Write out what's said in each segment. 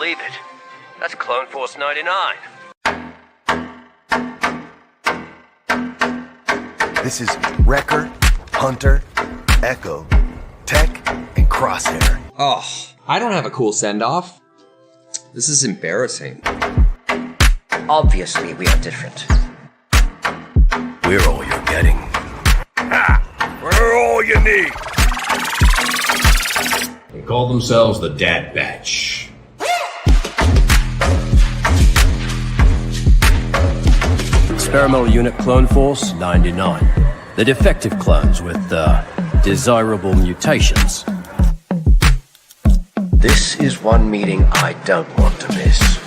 believe it. That's Clone Force 99. This is Wrecker, Hunter, Echo, Tech, and Crosshair. Oh, I don't have a cool send-off. This is embarrassing. Obviously, we are different. We're all you're getting. Ha! We're all you need. They call themselves the Dad Batch. Experimental Unit Clone Force 99. The defective clones with desirable mutations. This is one meeting I don't want to miss.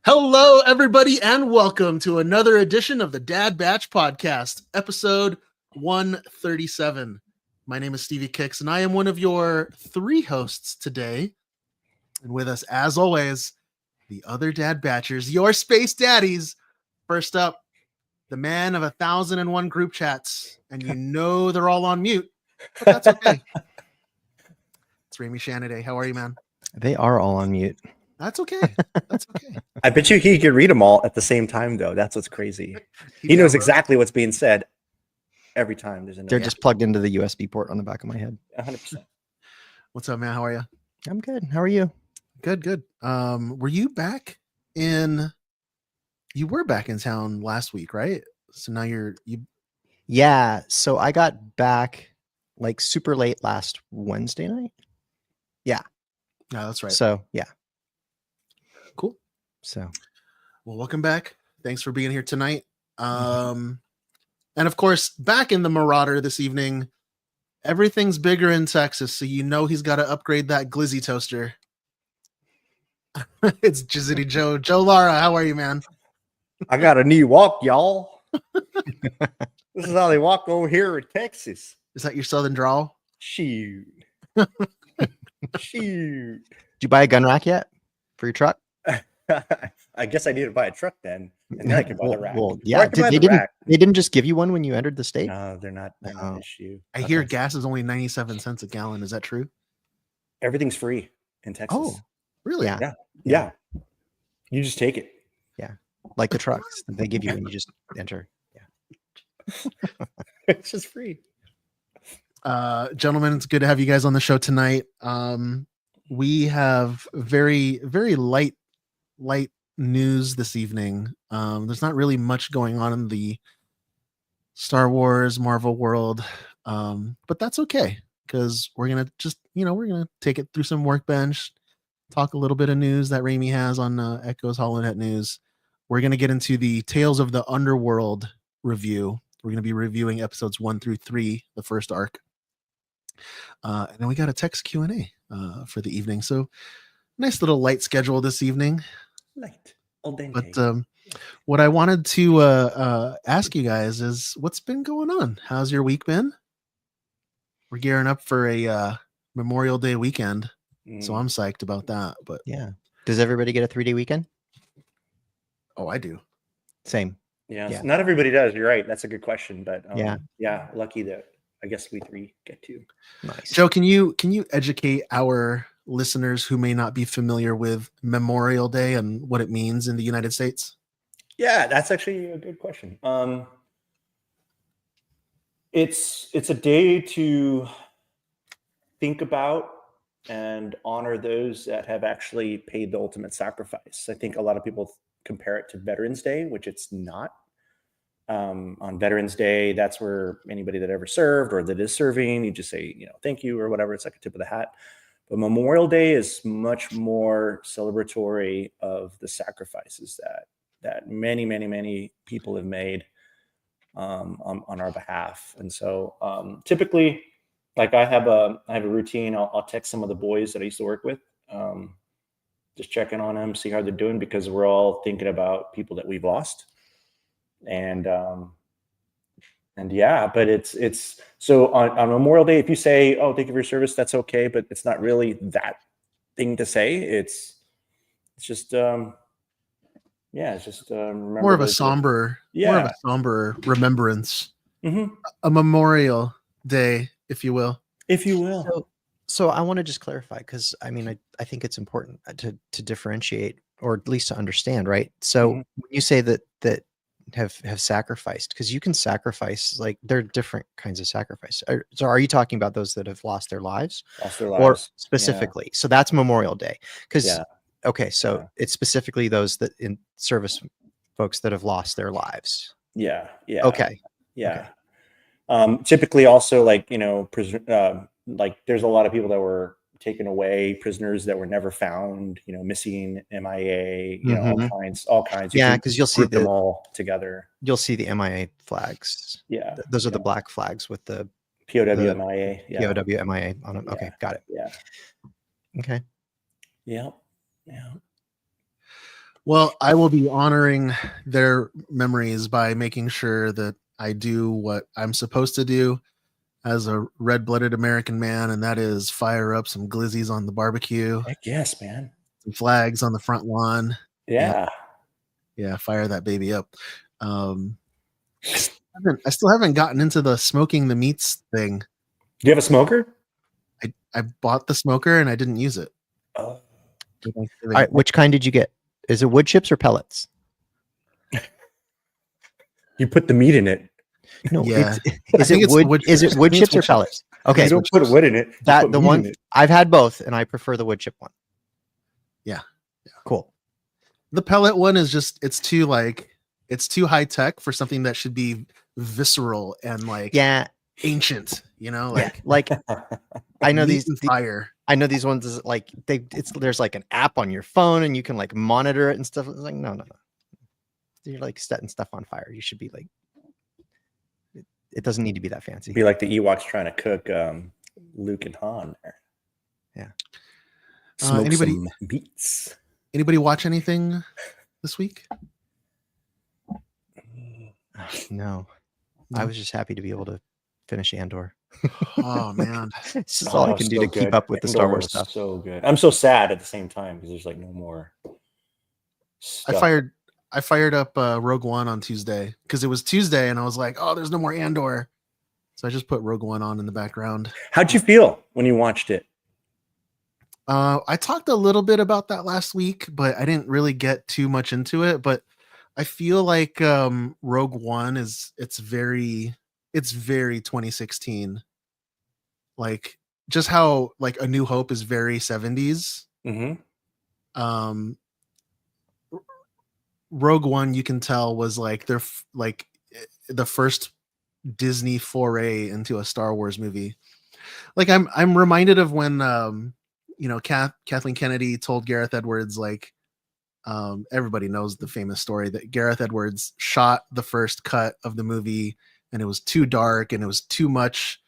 Hello, everybody, and welcome to another edition of the Dad Batch Podcast, episode 137. My name is Stevie Kicks, and I am one of your three hosts today. And with us, as always, the other Dad Batchers, your space daddies. First up, the man of 1,001 group chats, and you know they're all on mute, but that's okay. It's Rami Shanaday. How are you, man? They are all on mute. That's okay. That's okay. I bet you he could read them all at the same time, though. That's what's crazy. He knows exactly what's being said every time. They're just plugged into the USB port on the back of my head. 100%. What's up, man? How are you? I'm good. How are you? Good. Were you back you were back in town last week, right? So now you Yeah, so I got back like super late last Wednesday night. Yeah. No, that's right. So, yeah. Cool. So, well, welcome back. Thanks for being here tonight. And of course, back in the Marauder this evening, everything's bigger in Texas, so you know he's got to upgrade that glizzy toaster. It's Jizzity Joe. Joe Lara, how are you, man? I got a new walk, y'all. This is how they walk over here in Texas. Is that your southern drawl? Shoot. Shoot. did you buy a gun rack yet for your truck? I guess I need to buy a truck then, and then I can buy the rack. Well, yeah, they didn't just give you one when you entered the state? No, they're not an issue. I hear gas is only 97 cents a gallon. Is that true? Everything's free in Texas. Oh, really? Yeah. You just take it. Yeah. Like the trucks that they give you when you just enter. Yeah. It's just free. Gentlemen, it's good to have you guys on the show tonight. We have very, very light news this evening. There's not really much going on in the Star Wars Marvel world, but that's okay because we're gonna take it through some workbench, talk a little bit of news that Rami has on Echo's HoloNet News. We're gonna get into the Tales of the Underworld review. We're gonna be reviewing episodes 1 through 3, the first arc, and then we got a text Q&A for the evening. So nice little light schedule this evening. Light. All day. But what I wanted to ask you guys is what's been going on? How's your week been? We're gearing up for a Memorial Day weekend, so I'm psyched about that. But yeah, does everybody get a 3-day weekend? Oh, I do. Same. Yeah, not everybody does. You're right. That's a good question, but yeah, lucky that I guess we 3 get to. Nice. Joe, can you educate our listeners who may not be familiar with Memorial Day and what it means in the United States? Yeah, that's actually a good question. It's a day to think about and honor those that have actually paid the ultimate sacrifice. I think a lot of people compare it to Veterans Day, which it's not. On Veterans Day, that's where anybody that ever served or that is serving, you just say, thank you or whatever. It's like a tip of the hat. But Memorial Day is much more celebratory of the sacrifices that many, many, many people have made on our behalf. And so typically, like I have a routine. I'll text some of the boys that I used to work with, just checking on them, see how they're doing, because we're all thinking about people that we've lost. And yeah, but it's so on Memorial Day, if you say, oh, thank you for your service, that's okay, but it's not really that thing to say. It's just Yeah, it's just remember More of a those- somber, Yeah. more of a somber remembrance, Mhm. a memorial day, if you will. if you will. So I want to just clarify, because I mean, I think it's important to differentiate, or at least to understand, right? So Mhm. when you say that have sacrificed, because you can sacrifice, like, there are different kinds of sacrifice. So are you talking about those that have lost their lives, Lost their or lives. specifically? So that's Memorial Day, because Yeah. okay, so Yeah. it's specifically those that in service folks that have lost their lives. Yeah. Yeah. Okay. Yeah. Typically, also, like, like, there's a lot of people that were taken away, prisoners that were never found, missing, MIA, all kinds. You Yeah, can because you'll see group them all together. the MIA flags. Yeah. Those are the Yeah. black flags with the POW, MIA. Yeah. POW MIA on them. Okay, Yeah. got it. Yeah. Okay. Yeah. Yeah. Well, I will be honoring their memories by making sure that I do what I'm supposed to do as a red-blooded American man, and that is fire up some glizzies on the barbecue, Heck yes, man. some flags on the front lawn. Yeah. Yeah, fire that baby up. I still haven't gotten into the smoking the meats thing. Do you have a smoker? I bought the smoker and I didn't use it. Oh. All right, which kind did you get? Is it wood chips or pellets? You put the meat in it. No, Yeah. is it wood? Is it wood chips or pellets? Okay, You don't put wood in it. you that put the meat one in it. I've had both, and I prefer the wood chip one. Yeah. Cool. The pellet one is just it's too high tech for something that should be visceral and like Yeah, ancient, like I know meat these. and fire. I know these ones is like there's like an app on your phone and you can like monitor it and stuff. It's like no. You're like setting stuff on fire. You should be like, it doesn't need to be that fancy. Be like the Ewoks trying to cook Luke and Han there. Yeah. Smoke Anybody- some meats. Anybody watch anything this week? No, I was just happy to be able to finish Andor. Oh man. It's just all I can do so to keep good. up with the Star Andor Wars was stuff. So good. I'm so sad at the same time because there's like no more stuff. I fired up Rogue One on Tuesday because it was Tuesday and I was like, oh, there's no more Andor. So I just put Rogue One on in the background. How'd you feel when you watched it? I talked a little bit about that last week, but I didn't really get too much into it. But I feel like Rogue One it's very 2016. Like just how like A New Hope is very 70s. Mm-hmm. Rogue One, you can tell, was like the first Disney foray into a Star Wars movie. Like I'm reminded of when Kathleen Kennedy told Gareth Edwards, like, everybody knows the famous story that Gareth Edwards shot the first cut of the movie and it was too dark and it was too much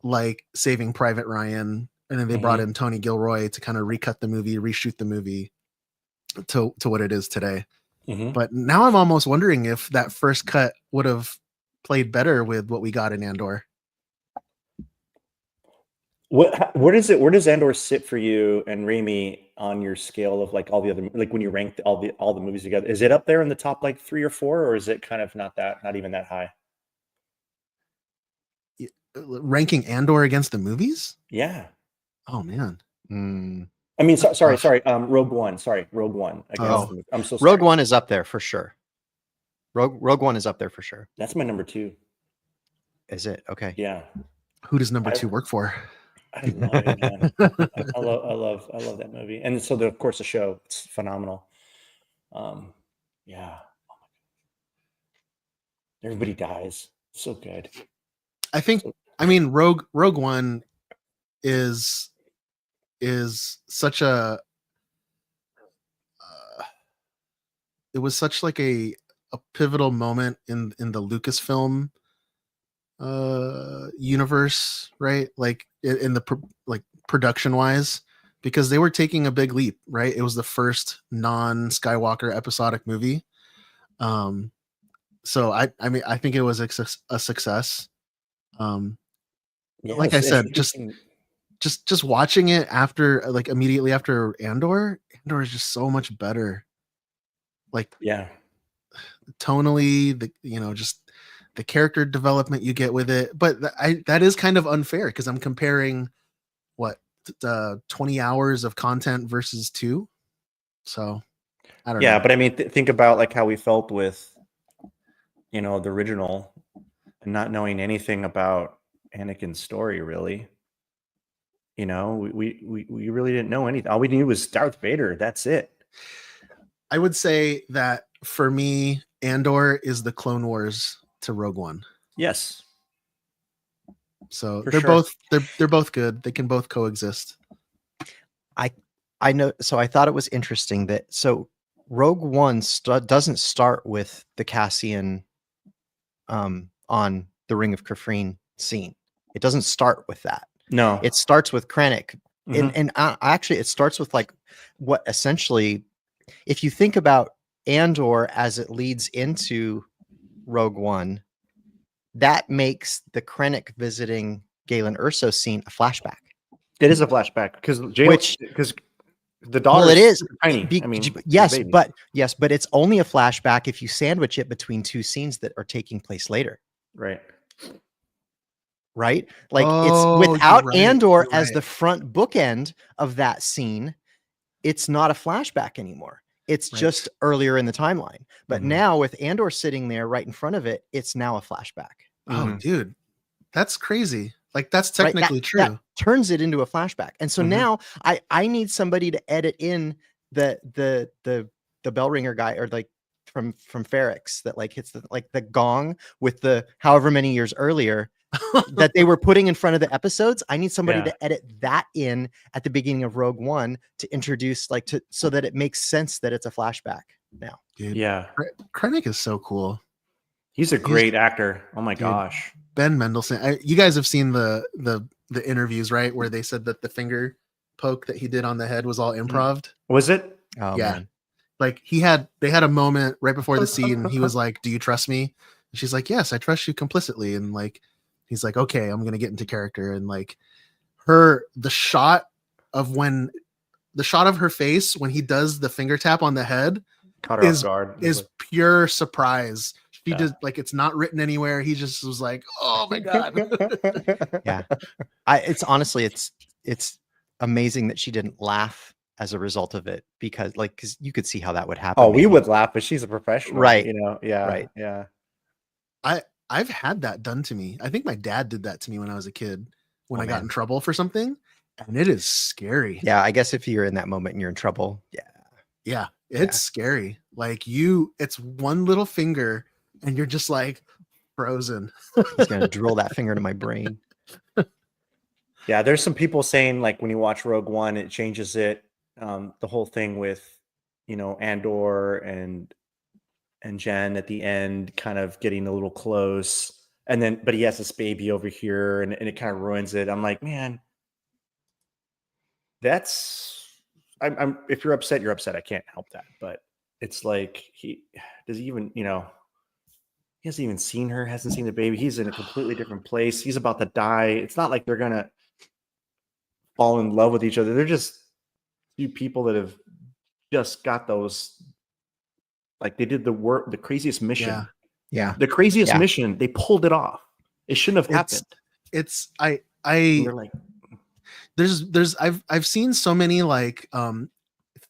like Saving Private Ryan, and then they brought in Tony Gilroy to kind of recut the movie, reshoot the movie to what it is today. Mm-hmm. But now I'm almost wondering if that first cut would have played better with what we got in Andor. Where does Andor sit for you and Raimi on your scale of like all the other, like when you rank all the movies together? Is it up there in the top like 3 or 4, or is it kind of not even that high? Ranking Andor against the movies? Yeah. Oh man. I mean, sorry. Rogue One. Sorry, Rogue One. I'm so sorry. Rogue One is up there for sure. Rogue One is up there for sure. That's my number 2. Is it? Okay. Yeah. Who does number 2 work for? I have no idea, man. I love that movie, and so of course the show, it's phenomenal. Yeah. Oh my God. Everybody dies. So good. I mean, Rogue One is such a it was such like a pivotal moment in the Lucasfilm universe, right? Like in the production wise, because they were taking a big leap, right? It was the first non-Skywalker episodic movie. So I mean I think it was a success. Yeah, like I said, interesting. just watching it after, like, immediately after Andor is just so much better. Like Yeah. tonally, just the character development you get with it. But that is kind of unfair because I'm comparing what 20 hours of content versus 2. So I don't know. Yeah, but I mean, think about like how we felt with, the original, and not knowing anything about Anakin's story, really. We really didn't know anything. All we knew was Darth Vader. That's it. I would say that for me, Andor is the Clone Wars to Rogue One. Yes. So For they're sure. they're both good. They can both coexist. I know. So I thought it was interesting that Rogue One doesn't start with the Cassian on the Ring of Kafrene scene. It doesn't start with that. No. It starts with Krennic. Mhm. And actually it starts with like what essentially, if you think about Andor as it leads into Rogue One, that makes the Krennic visiting Galen Erso scene a flashback. It is a flashback because the daughter. Well, it is tiny. yes, baby. but it's only a flashback if you sandwich it between 2 scenes that are taking place later. Right. Right? Like Oh, it's without you're right, Andor you're as right. the front bookend of that scene, it's not a flashback anymore. It's Right. just earlier in the timeline. But Mhm. now with Andor sitting there right in front of it, it's now a flashback. Oh, Mhm. dude, that's crazy. Like that's Right? technically That true. turns it into a flashback. And so Mhm. now I need somebody to edit in the bell ringer guy, or like from Ferrix that like hits the gong with the however many years earlier that they were putting in front of the episodes. I need somebody Yeah. to edit that in at the beginning of Rogue One to introduce so that it makes sense that it's a flashback now. Dude, Yeah. Krennic is so cool. He's a great actor. Oh my Dude. gosh. Ben Mendelsohn. You guys have seen the interviews, right? Where they said that the finger poke that he did on the head was all improv. Was it? Oh Yeah. man. Like they had a moment right before the scene. He was like, "Do you trust me?" And she's like, "Yes, I trust you complicitly." And like, he's like, "Okay, I'm gonna get into character." And like, the shot of her face when he does the finger tap on the head Caught her off guard. is pure surprise. She Yeah. just like, it's not written anywhere. He just was like, "Oh my god." Yeah. It's amazing that she didn't laugh as a result of it, because you could see how that would happen. Oh, we maybe. would laugh, but she's a professional, Right. Yeah. Right. Yeah. I've had that done to me. I think my dad did that to me when I was a kid, when Oh, I got man. in trouble for something, and it is scary. Yeah, I guess if you're in that moment and you're in trouble, Yeah, it's scary. Like it's one little finger and you're just like frozen. he's gonna drill that finger into my brain. Yeah, there's some people saying like when you watch Rogue One, it changes it. The whole thing with, Andor and Jen at the end kind of getting a little close. And then, but he has this baby over here and it kind of ruins it. I'm like, man, I'm if you're upset, you're upset. I can't help that. But it's like, he hasn't even seen her, hasn't seen the baby. He's in a completely different place. He's about to die. It's not like they're going to fall in love with each other. They're just few people that have just got those, like they did the craziest mission. Yeah. Yeah. The craziest Yeah. mission, they pulled it off. It shouldn't have happened. And they're like, I've seen so many like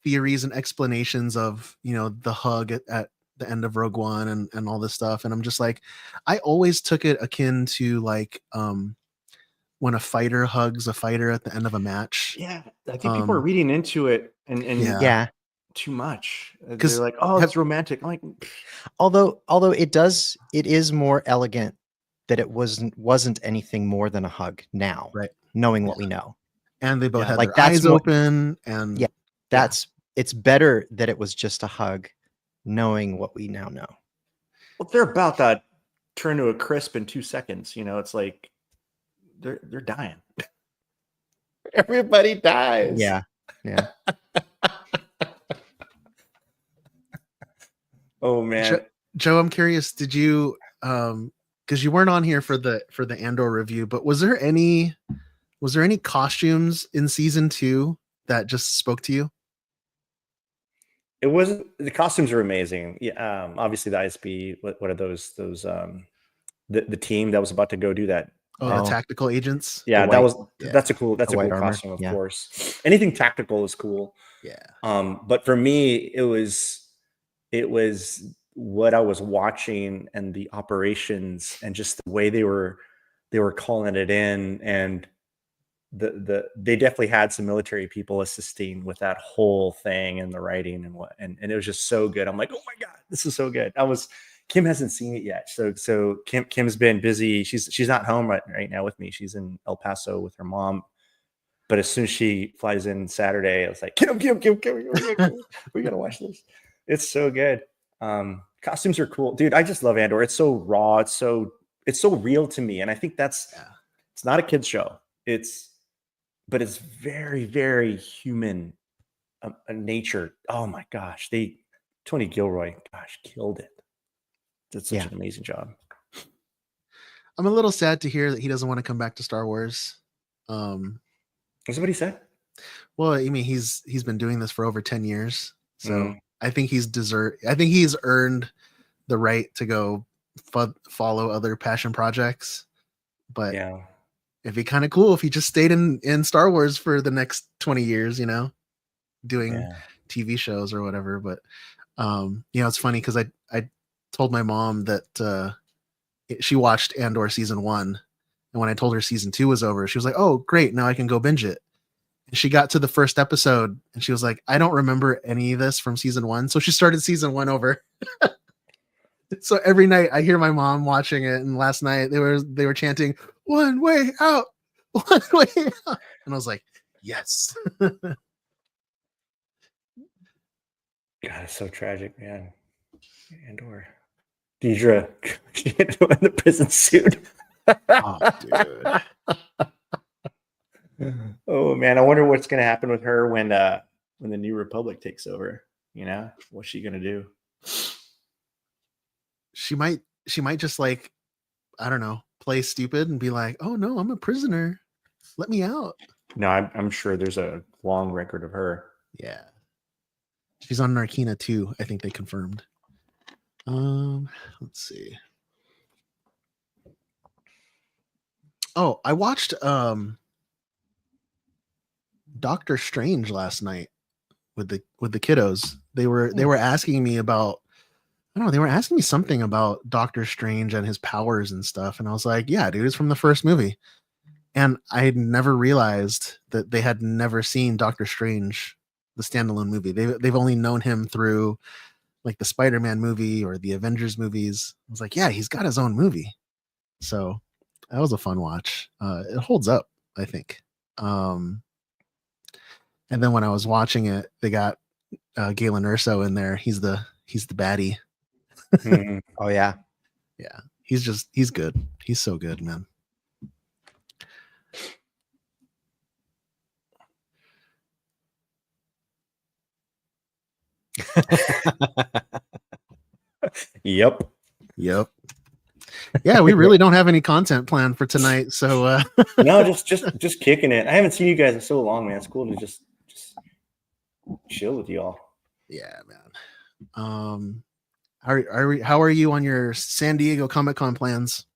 theories and explanations of the hug at the end of Rogue One and all this stuff, and I'm just like, I always took it akin to like when a fighter hugs a fighter at the end of a match. yeah, I think people are reading into it and Yeah. too much. 'Cause They're like, oh, it's romantic. I'm like, Although it is more elegant that it wasn't anything more than a hug now. Right. Knowing what we know. And they both Yeah, had like, their that's eyes more- open, and Yeah. It's better that it was just a hug, knowing what we now know. well, they're about that turn to a crisp in 2 seconds. It's like they're dying. Everybody dies. Yeah. Yeah. Oh man. Joe, I'm curious, did you because you weren't on here for the Andor review, but was there any costumes in season 2 that just spoke to you? It was the costumes are amazing. Yeah, obviously the ISB. What are those? The team that was about to go do that. Oh, the tactical agents. Yeah, white- that's a cool the white cool armor, costume, of yeah. course. Anything tactical is cool. Yeah. But for me, it was what I was watching and the operations and just the way they were calling it in, and they definitely had some military people assisting with that whole thing and the writing and it was just so good. I'm like, oh my god, this is so good. Kim hasn't seen it yet, so Kim's been busy. She's not home right now with me. She's in El Paso with her mom. But as soon as she flies in Saturday, I was like, Kim, we gotta watch this. It's so good. Costumes are cool, dude. I just love Andor. It's so raw. It's so real to me, and I think it's not a kids show. But it's very, very human nature. Oh my gosh, Tony Gilroy, gosh, killed it. Did such an amazing job. I'm a little sad to hear that he doesn't want to come back to Star Wars. Is that what he said? Well, I mean, he's been doing this for over 10 years, so I think he's earned the right to go follow other passion projects. But yeah, it'd be kind of cool if he just stayed in Star Wars for the next 20 years, doing TV shows or whatever. But it's funny because I told my mom that she watched Andor season 1, and when I told her season 2 was over, she was like, "Oh, great, now I can go binge it." And she got to the first episode and she was like, "I don't remember any of this from season 1." So she started season 1 over. So every night I hear my mom watching it, and last night they were chanting "One way out, one way out," and I was like, "Yes." God, it's so tragic, man. Andor, Deidre, in the prison suit. Oh, dude. Oh man, I wonder what's gonna happen with her when the New Republic takes over. What's she gonna do? She might just I don't know, play stupid and be like, "Oh no, I'm a prisoner. Let me out." No, I'm sure there's a long record of her. Yeah. She's on Narkina too, I think they confirmed. Let's see. Oh, I watched Doctor Strange last night with the kiddos. They were asking me about, I don't know, they were asking me something about Doctor Strange and his powers and stuff, and I was like, "Yeah, dude, it's from the first movie." And I had never realized that they had never seen Doctor Strange, the standalone movie. They've only known him through like the Spider-Man movie or the Avengers movies. I was like, "Yeah, he's got his own movie." So that was a fun watch. It holds up, I think. And then when I was watching it, they got Galen Erso in there. He's the baddie. Oh yeah. Yeah. He's good. He's so good, man. Yep. Yeah, we really don't have any content planned for tonight, so No, just kicking it. I haven't seen you guys in so long, man. It's cool to just chill with y'all. yeah, man. How are you on your San Diego Comic-Con plans?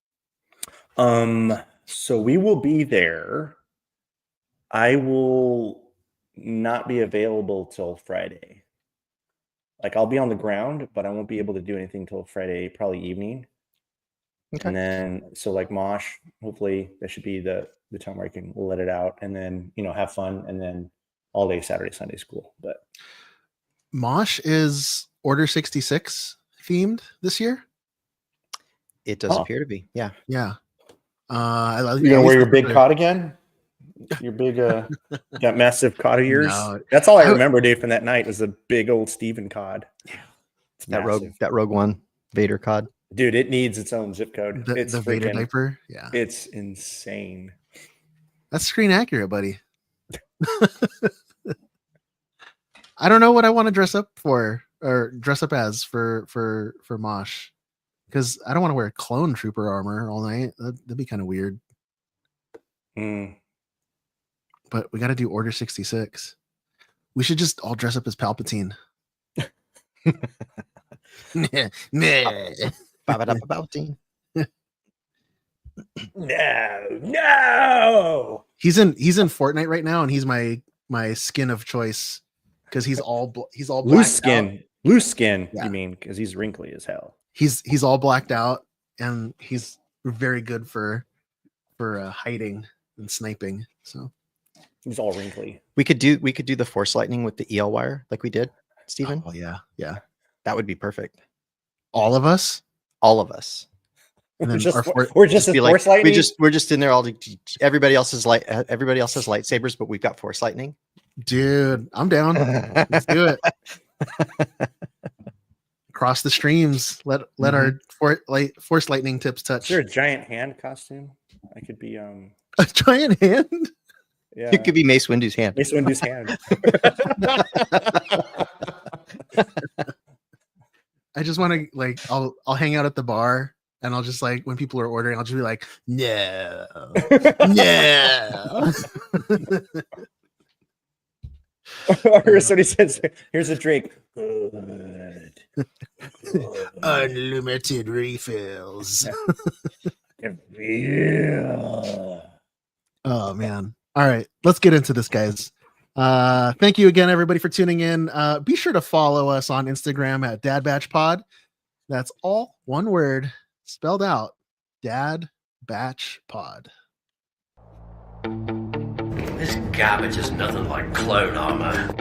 So we will be there. I will not be available till Friday. Like I'll be on the ground, but I won't be able to do anything till Friday, probably evening. Okay. And then so like Mosh, hopefully that should be the time where I can let it out and then have fun, and then all day Saturday, Sunday school. But Mosh is Order 66 themed this year. It does appear to be. Yeah. Yeah. You're gonna wear your big cod again? Your big that massive cod of yours? No. That's all I remember, Dave, from that night was a big old Steven cod. It's That massive. Rogue One Vader cod. Dude, it needs its own zip code. It's the Vader freaking- diaper. Yeah. It's insane. That's screen accurate, buddy. I don't know what I want to dress up for or dress up as for Mosh, because I don't want to wear clone trooper armor all night. That'd be kind of weird. But we got to do Order 66. We should just all dress up as Palpatine. Ba-ba-da-ba-ba-ding. No. He's in Fortnite right now, and he's my skin of choice because he's all Loose blacked out. skin. Loose skin, Yeah. you mean, because he's wrinkly as hell. He's all blacked out, and he's very good for hiding and sniping. So He's all wrinkly. We could do the force lightning with the EL wire like we did, Steven. oh yeah, That would be perfect. all of us. All of us. And We're then just, our for- we're just be a like, force lightning. we're just in there all everybody else has lightsabers, but we've got force lightning. Dude, I'm down. Let's do it. Cross the streams. Let our force lightning tips Is touch. there a giant hand costume? I could be A giant hand. yeah. It could be Mace Windu's hand. Mace Windu's hand. I just want to I'll hang out at the bar, and I'll just when people are ordering, I'll just be like, no, no. Or somebody says, "Here's a drink." Good. Unlimited refills. Yeah. Oh man. All right, let's get into this, guys. Thank you again, everybody, for tuning in. Be sure to follow us on Instagram at Dad Batch Pod. That's all one word spelled out. Dad Batch Pod. This garbage is nothing like clone armor.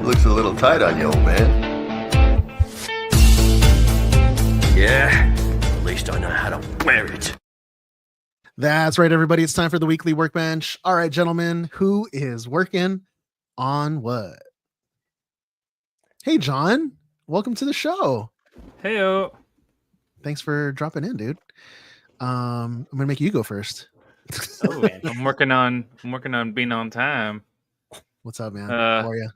Looks a little tight on you, old man. Yeah, at least I know how to wear it. That's right, everybody. It's time for the weekly workbench. All right, gentlemen, who is working on what? Hey, John, welcome to the show. Heyo. Thanks for dropping in, dude. I'm gonna make you go first. Oh, man. I'm working on being on time. What's up, man? How are you?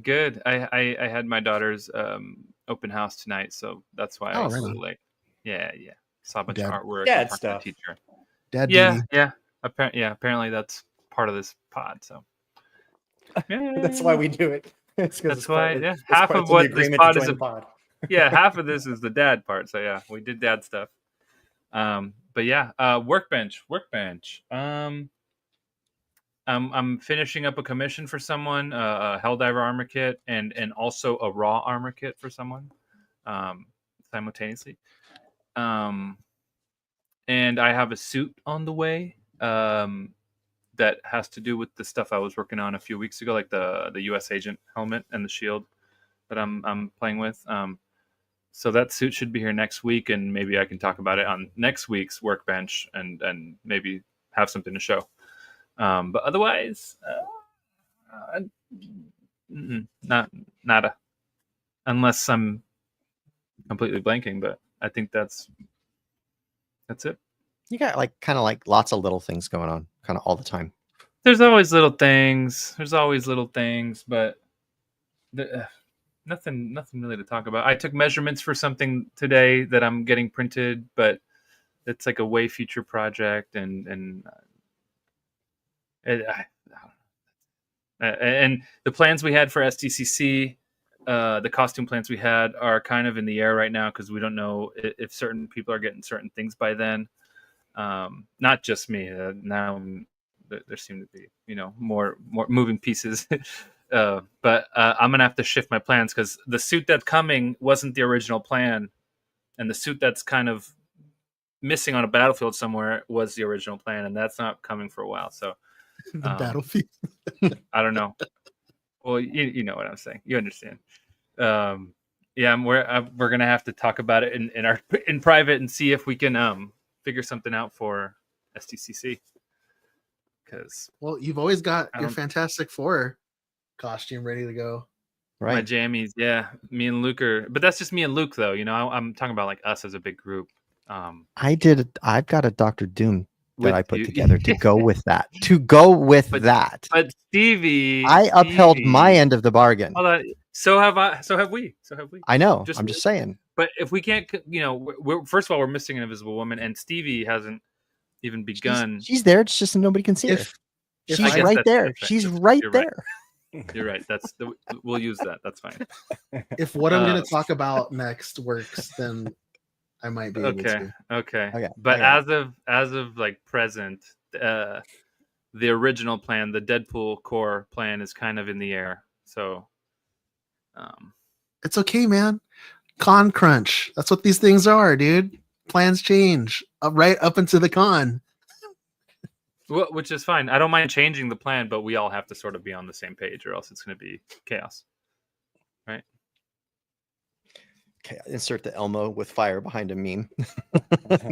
Good. I had my daughter's open house tonight, so that's why I was a really? little late. Yeah. Saw a bunch of Dad- artwork. Dad and talked to the stuff. Teacher. Dad Yeah, duty. yeah. Apparently that's part of this pod. So That's why we do it. It's 'cause That's it's part why. Yeah, it's half part of the what this agreement to pod join is. the pod. Yeah, half of this is the dad part. So yeah, we did dad stuff. But yeah, workbench. I'm finishing up a commission for someone, a Helldiver armor kit, and also a raw armor kit for someone, simultaneously. And I have a suit on the way that has to do with the stuff I was working on a few weeks ago, like the U.S. agent helmet and the shield that I'm playing with. So that suit should be here next week, and maybe I can talk about it on next week's workbench and maybe have something to show. But otherwise, nada. Unless I'm completely blanking, but I think that's it. You got kind of lots of little things going on kind of all the time. There's always little things, but nothing really to talk about. I took measurements for something today that I'm getting printed, but it's like a way future project, and the plans we had for STCC, the costume plans we had are kind of in the air right now because we don't know if certain people are getting certain things by then. Not just me. Now there seem to be more moving pieces. But I'm gonna have to shift my plans because the suit that's coming wasn't the original plan, and the suit that's kind of missing on a battlefield somewhere was the original plan, and that's not coming for a while. So The battlefield. I don't know. Well, you know what I'm saying. You understand. Yeah, we're gonna have to talk about it in private and see if we can figure something out for STCC. Because You've always got your Fantastic Four costume ready to go. Right. My jammies, yeah. Me and Luke but that's just me and Luke, though. I'm talking about us as a big group. I've got a Dr. Doom that I put you. together to go with that. That. But Stevie, I upheld my end of the bargain. Hold on. So have I. So have we. I know. I'm just saying. But if we can't, first of all, we're missing an Invisible Woman, and Stevie hasn't even begun. She's there. It's just nobody can see her. She's right there. She's right there. You're right. We'll use that. That's fine. If what I'm going Uh, to talk about next works, then I might be able Okay. to. Okay. Okay, But okay. as of like present, the original plan, the Deadpool core plan, is kind of in the air. So, It's okay, man. Con crunch. That's what these things are, dude. Plans change right up into the con. which is fine. I don't mind changing the plan, but we all have to sort of be on the same page, or else it's going to be chaos. Right? Okay, insert the Elmo with fire behind a meme.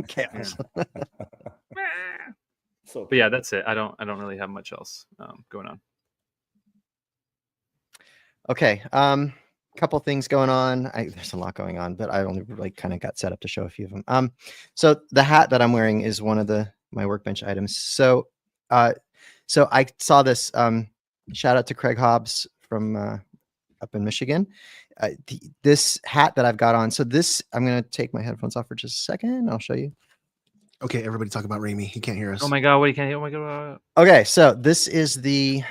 Chaos. So But yeah, that's it. I don't really have much else going on. Okay. Couple things going on. There's a lot going on, but I only like kind of got set up to show a few of them. So the hat that I'm wearing is one of my workbench items. So I saw this. Shout out to Craig Hobbs from up in Michigan. This hat that I've got on. So this, I'm gonna take my headphones off for just a second. I'll show you. Okay, everybody talk about Raimi. He can't hear us. Oh my god! What you can't? Oh my god! Okay, so this is the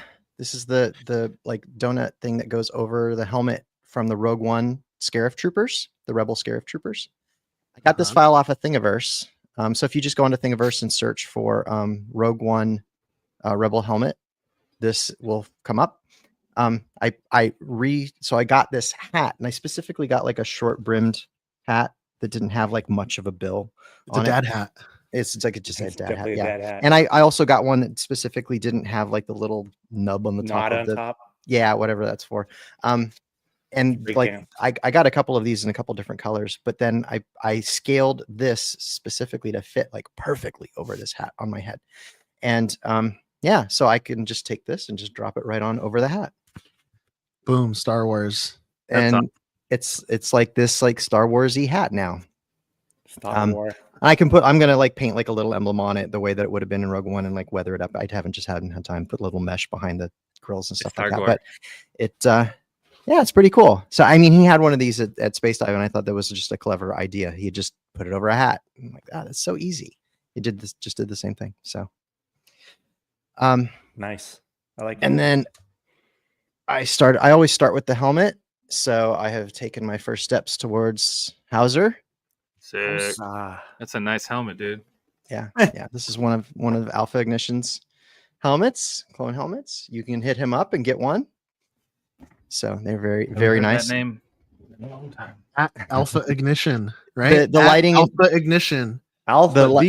like donut thing that goes over the helmet from the Rogue One Scarif Troopers, the Rebel Scarif Troopers. I got this file off of Thingiverse. So if you just go into Thingiverse and search for Rogue One Rebel helmet, this will come up. So I got this hat, and I specifically got like a short brimmed hat that didn't have like much of a bill. It's a dad hat. It's like it just said dad hat. definitely a Yeah. dad hat. And I also got one that specifically didn't have like the little nub on the top Not of on the top. yeah, whatever that's for. And Big like fan. I got a couple of these in a couple different colors, but then I scaled this specifically to fit like perfectly over this hat on my head. And yeah, so I can just take this and just drop it right on over the hat. Boom, Star Wars. That's And it's like this like Star Wars-y hat now. Star Wars. I'm gonna like paint like a little emblem on it the way that it would have been in Rogue One and like weather it up. I hadn't had time to put a little mesh behind the grills and stuff like that. But it yeah, it's pretty cool. So I mean, he had one of these at Space Dive, and I thought that was just a clever idea. He just put it over a hat. I'm like, that's so easy. He did the same thing. So Nice. I like and it. then I always start with the helmet. So I have taken my first steps towards Hauser. Sick. That's a nice helmet, dude. Yeah. This is one of Alpha Ignition's helmets, clone helmets. You can hit him up and get one. So they're very nice. That name. At Alpha Ignition, right? The lighting Alpha Ignition. Alpha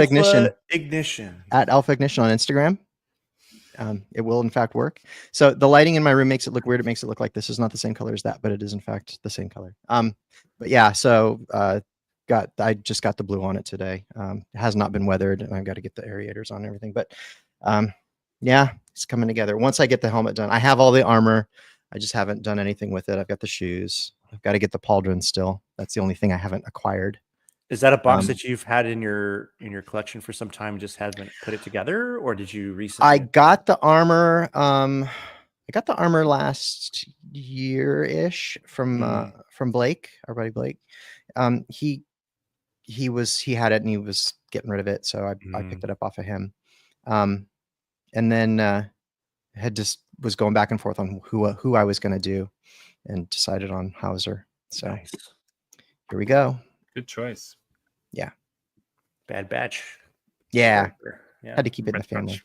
Ignition. Ignition. At Alpha Ignition on Instagram. It will in fact work. So the lighting in my room makes it look weird. It makes it look like this is not the same color as that, but it is in fact the same color. But yeah, so I just got the blue on it today. It has not been weathered, and I've got to get the aerators on and everything. But yeah, it's coming together. Once I get the helmet done, I have all the armor. I just haven't done anything with it. I've got the shoes. I've got to get the pauldron still. That's the only thing I haven't acquired. Is that a box that you've had in your collection for some time, just haven't put it together, or did you recently? I got the armor. I got the armor last year-ish from Blake, our buddy Blake. He had it and he was getting rid of it, so I picked it up off of him. And then was going back and forth on who I was going to do, and decided on Hauser. So Nice. Here we go. Good choice. Yeah. Bad Batch. Yeah. Yeah. Had to keep it in the family.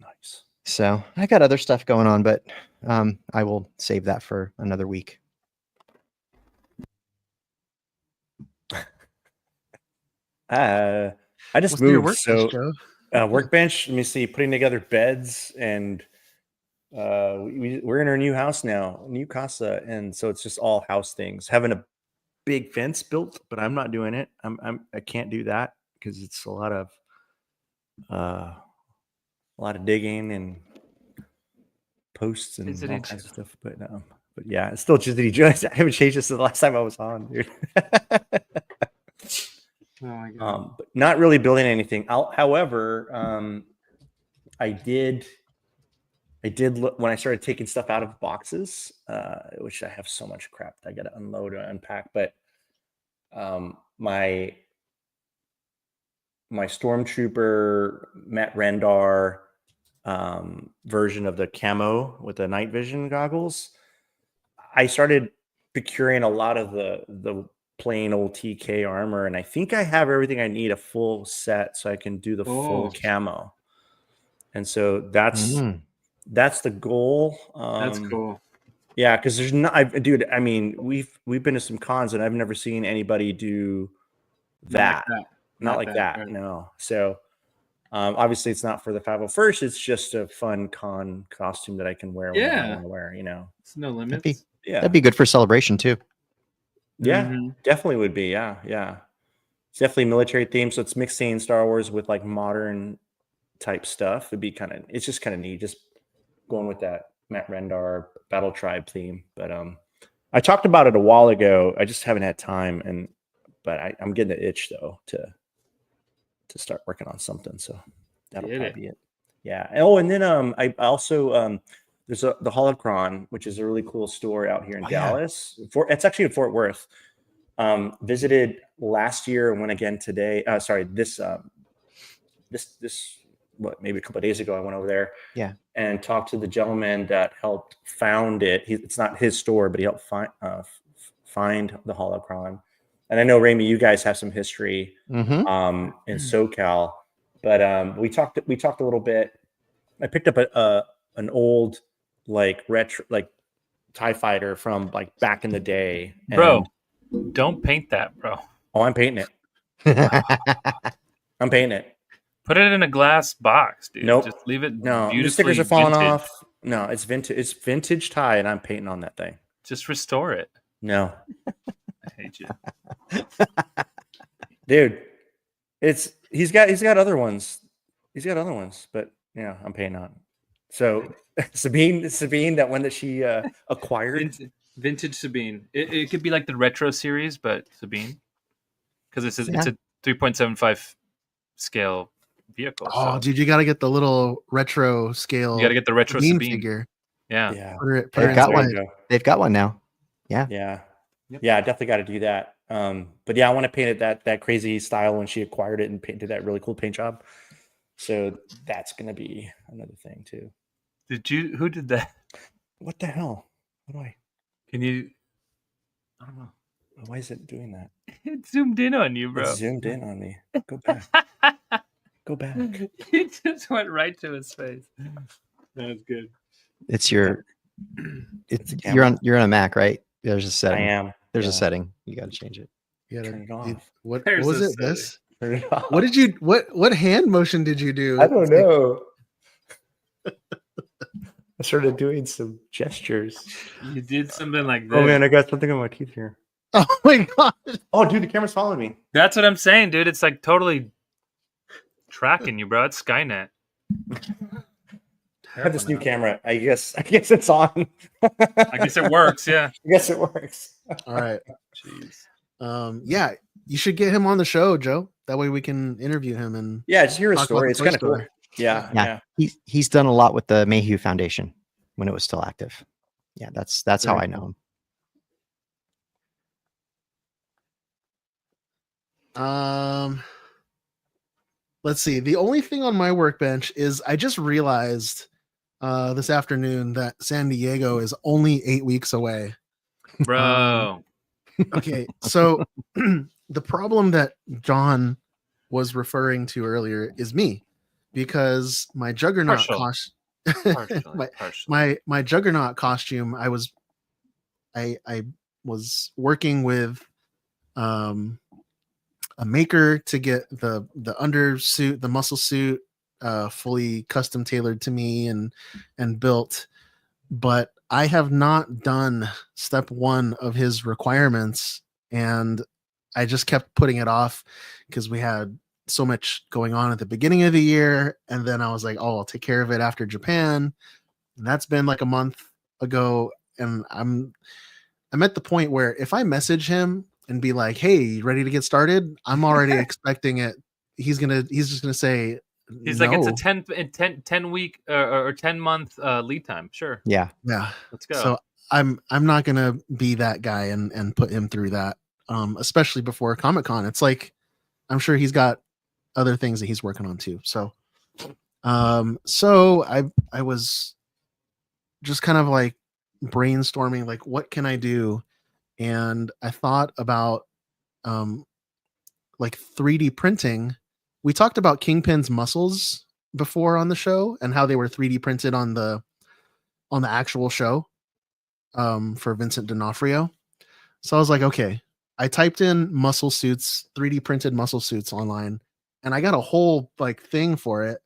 Nice. So I got other stuff going on, but I will save that for another week. I just What's your moved. workbench, So Joe? workbench. Let me see. Putting together beds, and we're in our new house now, new casa, and so it's just all house things. Having a big fence built, but I'm not doing it. I can't do that because it's a lot of digging and posts and all kinds of stuff. But yeah, it's still just I haven't changed this since the last time I was on, dude. Oh my god. But not really building anything. However, I did look when I started taking stuff out of boxes, which I have so much crap that I got to unload and unpack. But my Stormtrooper Matt Rendar version of the camo with the night vision goggles, I started procuring a lot of the plain old TK armor, and I think I have everything I need, a full set, so I can do the full camo. And so that's the goal. That's cool. Yeah, because there's not, dude. I mean, we've been to some cons, and I've never seen anybody do that. Not like that. Right. No. So obviously, it's not for the 501st. It's just a fun con costume that I can wear. Whenever I want to wear. It's no limits. That'd be good for celebration too. Yeah, definitely would be. Yeah. It's definitely military themed, so it's mixing Star Wars with like modern type stuff. It'd be it's just kind of neat, just going with that Matt Rendar Battle Tribe theme. But I talked about it a while ago. I just haven't had time, but I'm getting the itch though to start working on something. So that'll probably be it. Yeah. Oh, and then I also there's the Holocron, which is a really cool store out here in Dallas. It's actually in Fort Worth. Visited last year and went again today. This maybe a couple of days ago I went over there. Yeah. And talked to the gentleman that helped found it. It's not his store, but he helped find the Holocron. And I know, Ramey, you guys have some history in SoCal, but we talked a little bit. I picked up an old retro TIE fighter from back in the day. Bro, don't paint that, bro. Oh, I'm painting it. I'm painting it. Put it in a glass box, dude. Nope. Just leave it. No, the stickers are falling off. No, it's vintage. It's vintage TIE, and I'm painting on that thing. Just restore it. No. I hate you. Dude, he's got other ones. He's got other ones, but yeah, I'm paying on. So Sabine, that one that she acquired. Vintage Sabine. It could be like the retro series, but Sabine. Because it's a 3.75 scale vehicle. Oh, dude, you got to get the little retro scale. You got to get the retro Sabine figure. Yeah. They've got one. They've got one now. Yeah. Yeah, I definitely got to do that. But yeah, I want to paint it that crazy style when she acquired it and painted that really cool paint job. So that's gonna be another thing too. Who did that? What the hell? Can you? I don't know. Why is it doing that? It zoomed in on you, bro. It zoomed in on me. Go back. Go back. He just went right to his face. That's good. It's you're on a Mac, right? There's a setting. I am. There's a setting. You got to change it. You gotta turn it off. What There's was a it? setting. This? Turn it off. What did you? What hand motion did you do? I don't know. I started doing some gestures. You did something like that. Oh man, I got something on my teeth here. Oh my god! Oh, dude, the camera's following me. That's what I'm saying, dude. It's like totally tracking you, bro. It's Skynet. I have this new camera. I guess it's on. I guess it works. Yeah. I guess it works. All right. Jeez. Yeah, you should get him on the show, Joe. That way we can interview him and Just hear his talk about story. the It's Toy kind of cool. Story. Yeah. He's done a lot with the Mayhew Foundation when it was still active. Yeah, that's how Very I know him. Let's see. The only thing on my workbench is I just realized this afternoon that San Diego is only 8 weeks away. Bro. Okay, so the problem that John was referring to earlier is me, because my Juggernaut my Juggernaut costume, I was working with a maker to get the undersuit, the muscle suit, fully custom tailored to me and built, but I have not done step 1 of his requirements, and I just kept putting it off because we had so much going on at the beginning of the year, and then I was like, oh, I'll take care of it after Japan, and that's been like a month ago, and I'm at the point where if I message him and be like, hey, you ready to get started, I'm already expecting it. He's just gonna say, He's no. like, it's a 10 week or 10 month lead time. Sure. Yeah. Let's go. So I'm not gonna be that guy and put him through that, especially before Comic-Con. It's like I'm sure he's got other things that he's working on too. So So I was just kind of like brainstorming, like, what can I do? And I thought about like 3D printing. We talked about Kingpin's muscles before on the show and how they were 3D printed on the actual show for Vincent D'Onofrio. So I was like, okay, I typed in muscle suits, 3D printed muscle suits online, and I got a whole like thing for it.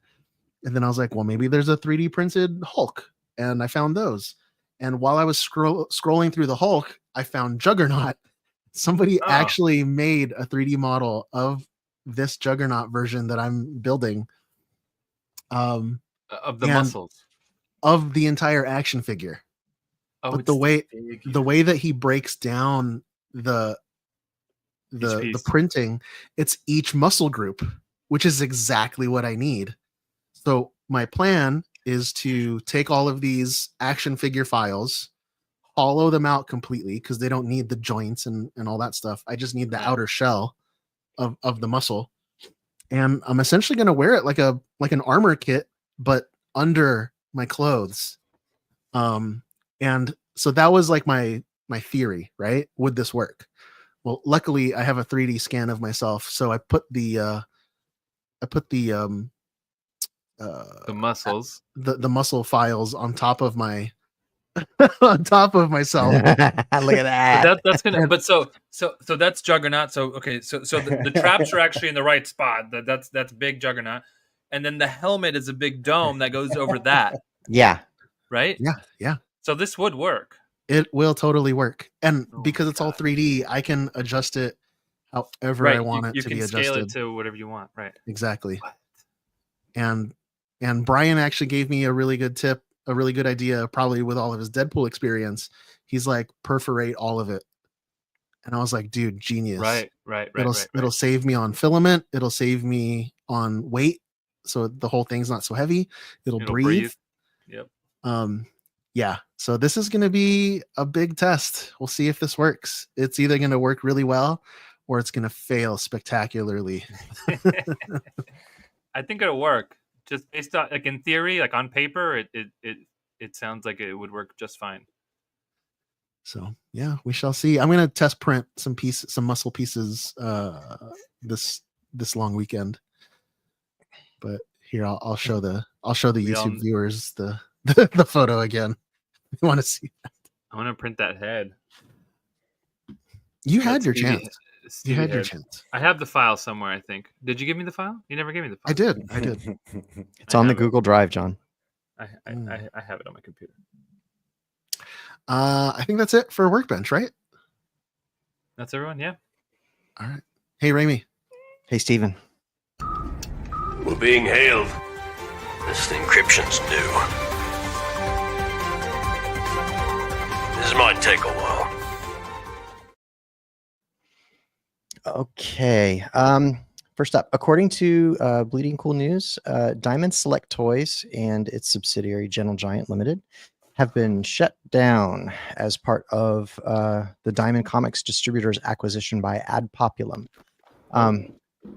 And then I was like, well, maybe there's a 3D printed Hulk, and I found those. And while I was scrolling through the Hulk, I found Juggernaut. Somebody actually made a 3D model of this Juggernaut version that I'm building. Of the muscles. Of the entire action figure. Oh, but the way that he breaks down the printing, it's each muscle group, which is exactly what I need. So my plan is to take all of these action figure files, hollow them out completely because they don't need the joints and all that stuff. I just need the outer shell of the muscle. And I'm essentially going to wear it like an armor kit, but under my clothes. And so that was like my theory, right? Would this work? Well, luckily I have a 3D scan of myself. So I put the muscles, the muscle files on top of my on top of myself. Look at that. That's gonna. But so that's Juggernaut. So okay, so the traps are actually in the right spot. That's big Juggernaut, and then the helmet is a big dome that goes over that. Yeah. Right. Yeah. So this would work. It will totally work, and because it's all 3D, I can adjust it however I want it to be adjusted. You can scale it to whatever you want. Right. Exactly. What? And Brian actually gave me a really good tip, a really good idea, probably with all of his Deadpool experience. He's like, perforate all of it. And I was like, dude, genius. Right. It'll save me on filament. It'll save me on weight. So the whole thing's not so heavy. It'll breathe. Yep. Yeah. So this is going to be a big test. We'll see if this works. It's either going to work really well or it's going to fail spectacularly. I think it'll work. Just based on, like, in theory, like on paper, it sounds like it would work just fine. So yeah, we shall see. I'm going to test print some muscle pieces this long weekend. But here I'll show the YouTube viewers the photo again. You want to see that? I want to print that head. You had your chance. You had your chance. I have the file somewhere, I think. Did you give me the file? You never gave me the file. I did. It's on the Google Drive, John. I have it on my computer. I think that's it for Workbench, right? That's everyone, yeah. All right. Hey, Raimi. Hey, Steven. We're being hailed. This encryption's new. This might take a while. Okay. First up, according to Bleeding Cool News, Diamond Select Toys and its subsidiary Gentle Giant Limited have been shut down as part of the Diamond Comics distributor's acquisition by Ad Populum.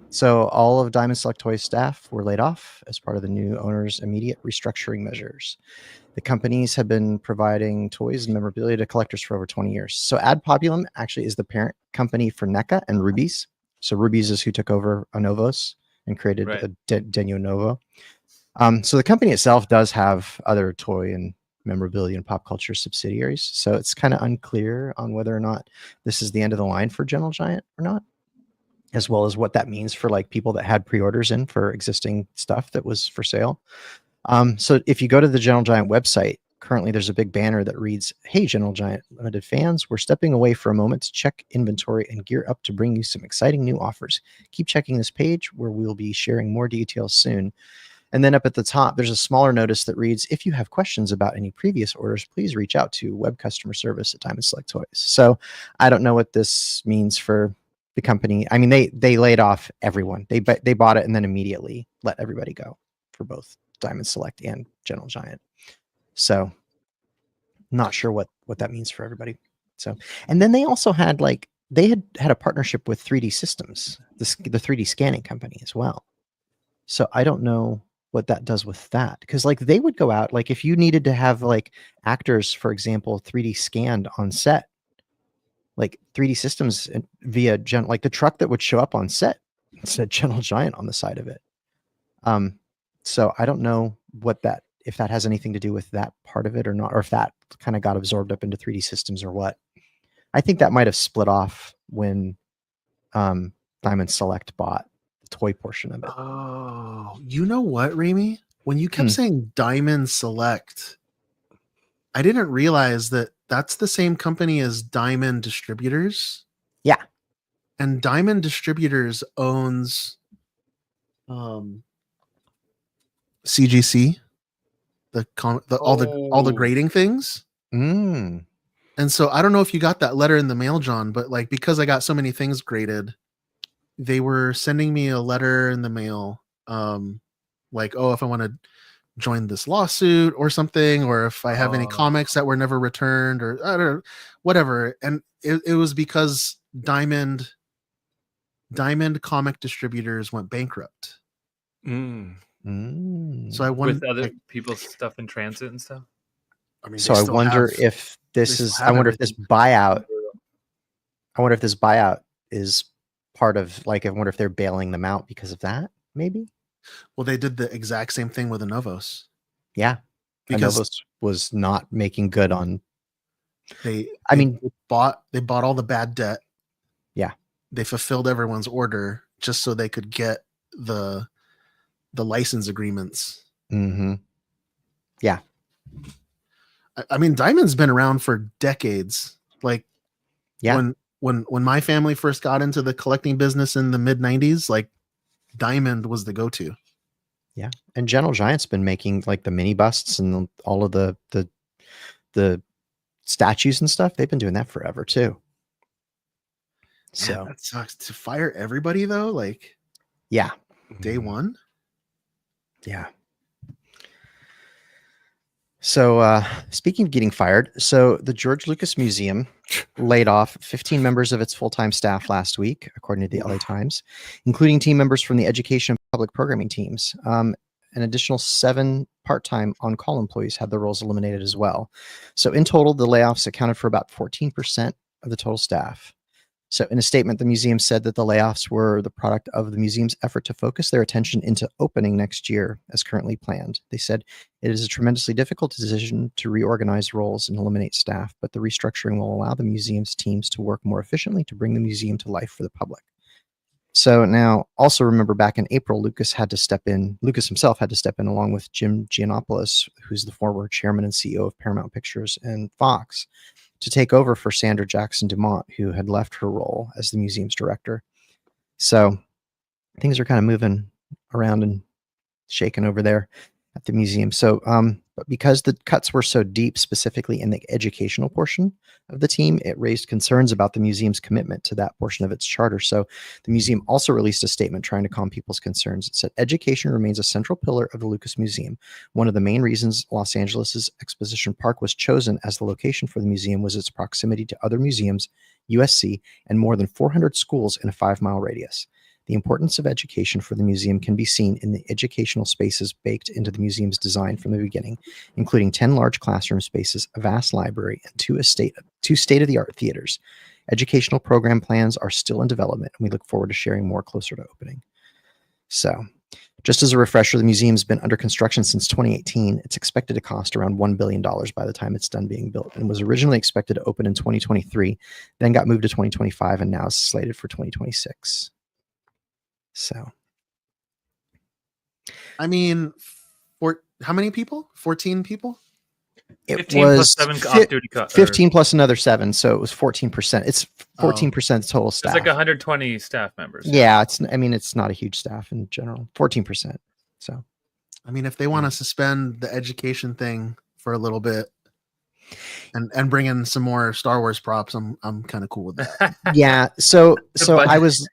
So all of Diamond Select Toys staff were laid off as part of the new owner's immediate restructuring measures. The companies have been providing toys and memorabilia to collectors for over 20 years. So Ad Populum actually is the parent company for NECA and Rubies. So Rubies is who took over Anovos and created Denyo Novo. So the company itself does have other toy and memorabilia and pop culture subsidiaries. So it's kind of unclear on whether or not this is the end of the line for Gentle Giant or not, as well as what that means for like people that had pre-orders in for existing stuff that was for sale. So if you go to the Gentle Giant website, currently there's a big banner that reads, "Hey, Gentle Giant Limited fans, we're stepping away for a moment to check inventory and gear up to bring you some exciting new offers. Keep checking this page where we'll be sharing more details soon." And then up at the top, there's a smaller notice that reads, "If you have questions about any previous orders, please reach out to web customer service at Diamond Select Toys." So I don't know what this means for the company. I mean, they laid off everyone. They bought it and then immediately let everybody go for both Diamond Select and Gentle Giant. So not sure what that means for everybody. So, and then they also had they had a partnership with 3D Systems, the 3D scanning company as well. So I don't know what that does with that, because like they would go out, like if you needed to have like actors, for example, 3D scanned on set, like 3D systems via like the truck that would show up on set said Gentle Giant on the side of it. So I don't know if that has anything to do with that part of it or not, or if that kind of got absorbed up into 3D systems or what. I think that might have split off when Diamond Select bought the toy portion of it. Oh, you know what, Remy? When you kept saying Diamond Select, I didn't realize that that's the same company as Diamond Distributors. Yeah. And Diamond Distributors owns CGC, all the grading things. Mm. And so I don't know if you got that letter in the mail, John, but like because I got so many things graded, they were sending me a letter in the mail, like, oh, if I want to join this lawsuit or something, or if I have any comics that were never returned, or I don't know, whatever. And it was because Diamond Comic Distributors went bankrupt. So I wonder, with other people's stuff in transit and stuff. I mean, so I wonder if this is. I wonder if this buyout. I wonder if this buyout is part of, like, I wonder if they're bailing them out because of that. Maybe. Well, they did the exact same thing with Anovos. Yeah, because Anovos was not making good on. They bought all the bad debt. Yeah, they fulfilled everyone's order just so they could get the license agreements. Mm-hmm. Yeah. I mean, Diamond's been around for decades. Like, yeah, when my family first got into the collecting business in the mid 90s, like Diamond was the go-to. Yeah. And Gentle Giant's been making like the mini busts and all of the statues and stuff. They've been doing that forever too. So man, that sucks to fire everybody though. Like, yeah, day one. Yeah. So speaking of getting fired, so the George Lucas Museum laid off 15 members of its full-time staff last week, according to the LA Times, including team members from the education and public programming teams. An additional 7 part-time on-call employees had their roles eliminated as well. So in total, the layoffs accounted for about 14% of the total staff. So in a statement, the museum said that the layoffs were the product of the museum's effort to focus their attention into opening next year as currently planned. They said it is a tremendously difficult decision to reorganize roles and eliminate staff, but the restructuring will allow the museum's teams to work more efficiently to bring the museum to life for the public. So now also remember back in April, Lucas himself had to step in along with Jim Giannopoulos, who's the former chairman and CEO of Paramount Pictures and Fox, to take over for Sandra Jackson Dumont, who had left her role as the museum's director. So things are kind of moving around and shaking over there at the museum. So, but because the cuts were so deep, specifically in the educational portion of the team, it raised concerns about the museum's commitment to that portion of its charter. So the museum also released a statement trying to calm people's concerns. It said, education remains a central pillar of the Lucas Museum. One of the main reasons Los Angeles' Exposition Park was chosen as the location for the museum was its proximity to other museums, USC, and more than 400 schools in a 5-mile radius. The importance of education for the museum can be seen in the educational spaces baked into the museum's design from the beginning, including 10 large classroom spaces, a vast library, and 2 state-of-the-art theaters. Educational program plans are still in development, and we look forward to sharing more closer to opening. So, just as a refresher, the museum's been under construction since 2018. It's expected to cost around $1 billion by the time it's done being built, and was originally expected to open in 2023, then got moved to 2025, and now is slated for 2026. So, I mean, how many people? 14 people? It 15 was plus 7 off-duty cut. 15 plus another 7, so it was 14%. It's 14% total It's staff. like 120 staff members. Yeah, it's not a huge staff in general. 14%. So, I mean, if they want to suspend the education thing for a little bit and bring in some more Star Wars props, I'm kind of cool with that. yeah. So I was.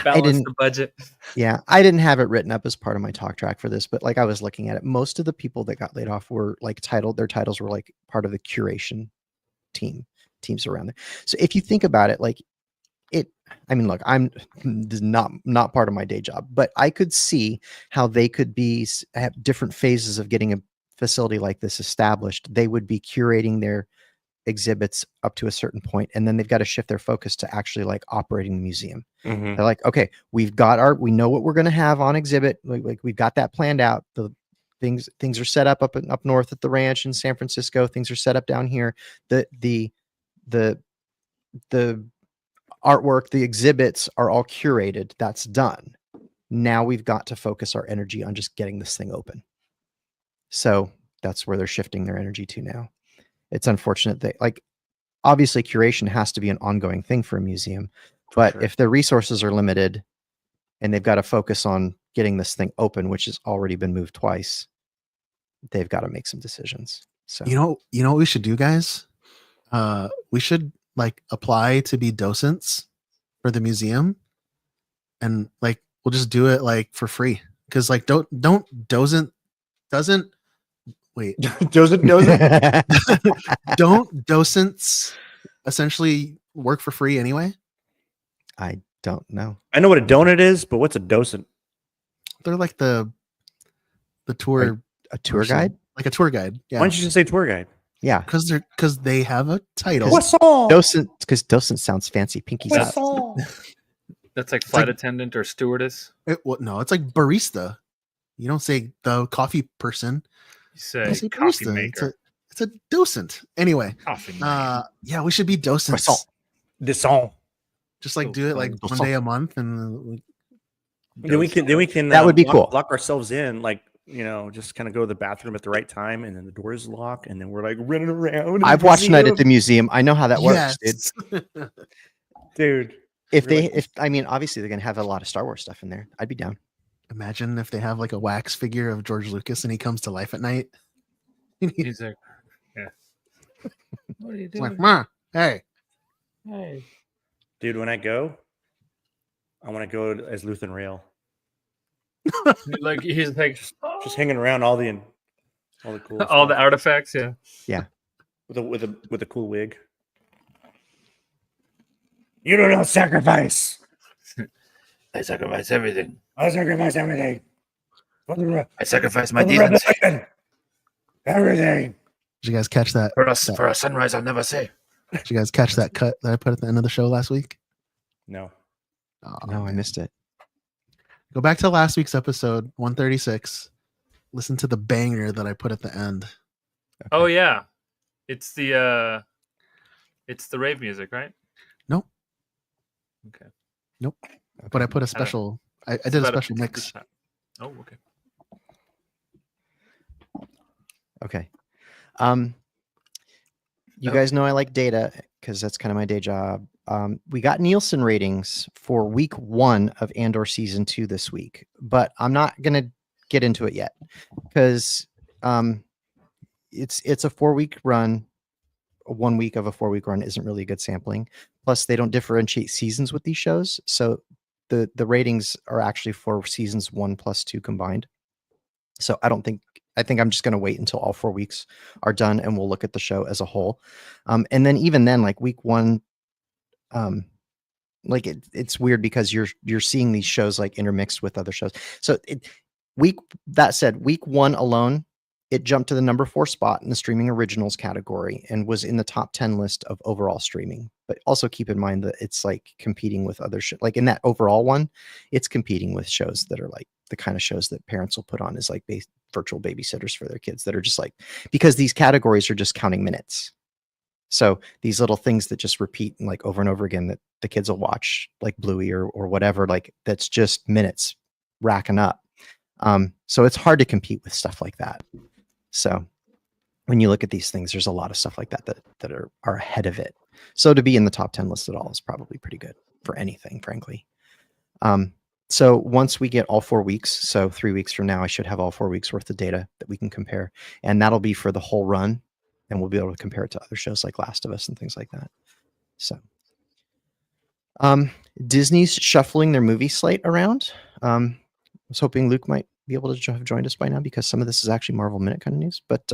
Balance the budget. Yeah, I didn't have it written up as part of my talk track for this, but like I was looking at it, most of the people that got laid off were like their titles were like part of the curation teams around there. So if you think about it, like I mean, look, I'm this is not part of my day job, but I could see how they could be have different phases of getting a facility like this established. They would be curating their exhibits up to a certain point, and then they've got to shift their focus to actually like operating the museum. Mhm. They're like, okay, we know what we're going to have on exhibit. Like we've got that planned out. The things are set up north at the ranch in San Francisco. Things are set up down here. The artwork, the exhibits are all curated. That's done. Now we've got to focus our energy on just getting this thing open. So that's where they're shifting their energy to now. It's unfortunate that, like, obviously curation has to be an ongoing thing for a museum, but if their resources are limited and they've got to focus on getting this thing open, which has already been moved twice, they've got to make some decisions. So You know what we should do, guys? We should like apply to be docents for the museum, and like we'll just do it like for free. Because like doesn't wait doesn't don't docents essentially work for free anyway? I don't know. I know what a donut is, but what's a docent? They're like the tour A tour person. guide? Like a tour guide. Yeah. Why don't you just say tour guide? Yeah. Because they have a title. Docent, because docent sounds fancy. Pinky's up. That's like flight attendant or stewardess. No, it's like barista. You don't say the coffee person. You say You say coffee barista. maker. It's a docent. Anyway, Coffee maker. yeah, we should be docents. Croissant. Just like do it like one day a month, and Then we can That would be cool. Lock ourselves in, like, you know, just kind of go to the bathroom at the right time, and then the doors lock, and then we're like running around. I've watched Night at the Museum. I know how that works, dude. Dude. If I mean, obviously they're gonna have a lot of Star Wars stuff in there. I'd be down. Imagine if they have like a wax figure of George Lucas and he comes to life at night. He's like, yeah. What are you It's doing? like, Ma, hey. Hey. Dude, when I go, I want to go as Luthen Rail. Like he's like Just hanging around all the cool all the stuff. artifacts, yeah. Yeah. with a cool wig. You don't know sacrifice. I sacrifice everything. I sacrifice everything. I sacrifice my demons. Everything. Did you guys catch that? For a sunrise, I'll never say. Did you guys catch that cut that I put at the end of the show last week? No. Oh, No, I missed it. Go back to last week's episode 136. Listen to the banger that I put at the end. Oh yeah. It's the rave music, right? Nope. Okay. Nope. But I put a special. I did a special mix. Oh, okay. Okay. You guys know I like data because that's kind of my day job. We got Nielsen ratings for week 1 of Andor season 2 this week, but I'm not going to get into it yet because it's a 4-week run. 1 week of a 4-week run isn't really a good sampling. Plus, they don't differentiate seasons with these shows, so the ratings are actually for seasons 1 plus 2 combined. So I think I'm just going to wait until all 4 weeks are done and we'll look at the show as a whole. And then even then, like week 1, like it's weird because you're seeing these shows like intermixed with other shows. So week 1 alone, it jumped to the number 4 spot in the streaming originals category and was in the top 10 list of overall streaming. But also keep in mind that it's like competing with other shows. Like in that overall one, it's competing with shows that are like the kind of shows that parents will put on as like virtual babysitters for their kids that are just like, because these categories are just counting minutes. So these little things that just repeat like over and over again that the kids will watch, like Bluey or whatever, like that's just minutes racking up. So it's hard to compete with stuff like that. So when you look at these things, there's a lot of stuff like that are ahead of it. So to be in the top 10 list at all is probably pretty good for anything, frankly. So once we get all 4 weeks, so 3 weeks from now, I should have all 4 weeks worth of data that we can compare. And that'll be for the whole run. And we'll be able to compare it to other shows like Last of Us and things like that. So Disney's shuffling their movie slate around. I was hoping Luke might be able to have joined us by now because some of this is actually Marvel Minute kind of news. But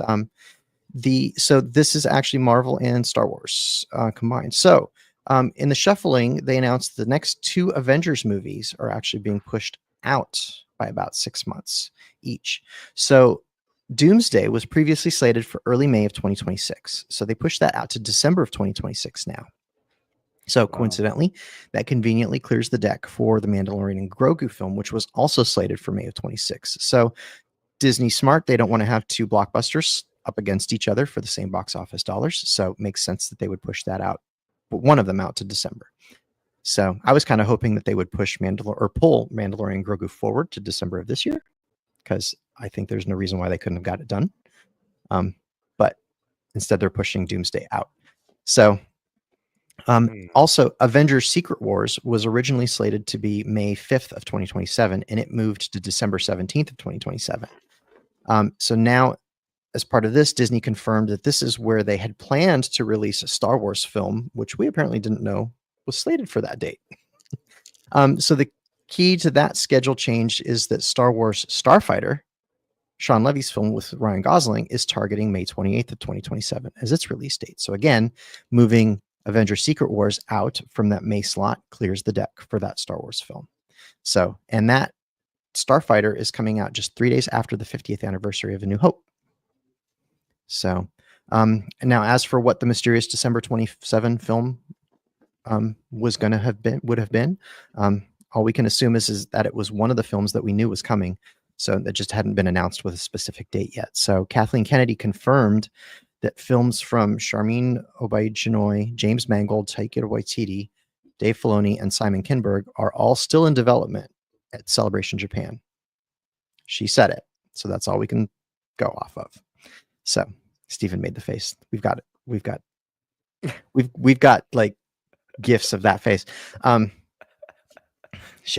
so this is actually Marvel and Star Wars combined. So In the shuffling, they announced the next 2 Avengers movies are actually being pushed out by about 6 months each. So Doomsday was previously slated for early May of 2026. So they pushed that out to December of 2026 now. So coincidentally, that conveniently clears the deck for the Mandalorian and Grogu film, which was also slated for May of 26. So Disney smart, they don't want to have 2 blockbusters up against each other for the same box office dollars. So it makes sense that they would push that out, but one of them out to December. So I was kind of hoping that they would pull Mandalorian and Grogu forward to December of this year, because I think there's no reason why they couldn't have got it done. But instead they're pushing Doomsday out. So also Avengers Secret Wars was originally slated to be May 5th of 2027, and it moved to December 17th of 2027. So now, as part of this, Disney confirmed that this is where they had planned to release a Star Wars film, which we apparently didn't know was slated for that date. So the key to that schedule change is that Star Wars Starfighter, Sean Levy's film with Ryan Gosling, is targeting May 28th of 2027 as its release date. So again, moving Avengers Secret Wars out from that May slot clears the deck for that Star Wars film. So, and that Starfighter is coming out just 3 days after the 50th anniversary of A New Hope. So, and now as for what the mysterious December 27 film would have been, all we can assume is that it was one of the films that we knew was coming. So that just hadn't been announced with a specific date yet. So Kathleen Kennedy confirmed that films from Sharmeen Obaid-Chinoy, James Mangold, Taika Waititi, Dave Filoni, and Simon Kinberg are all still in development at Celebration Japan. She said it. So that's all we can go off of. So Stephen made the face. We've got like gifs of that face.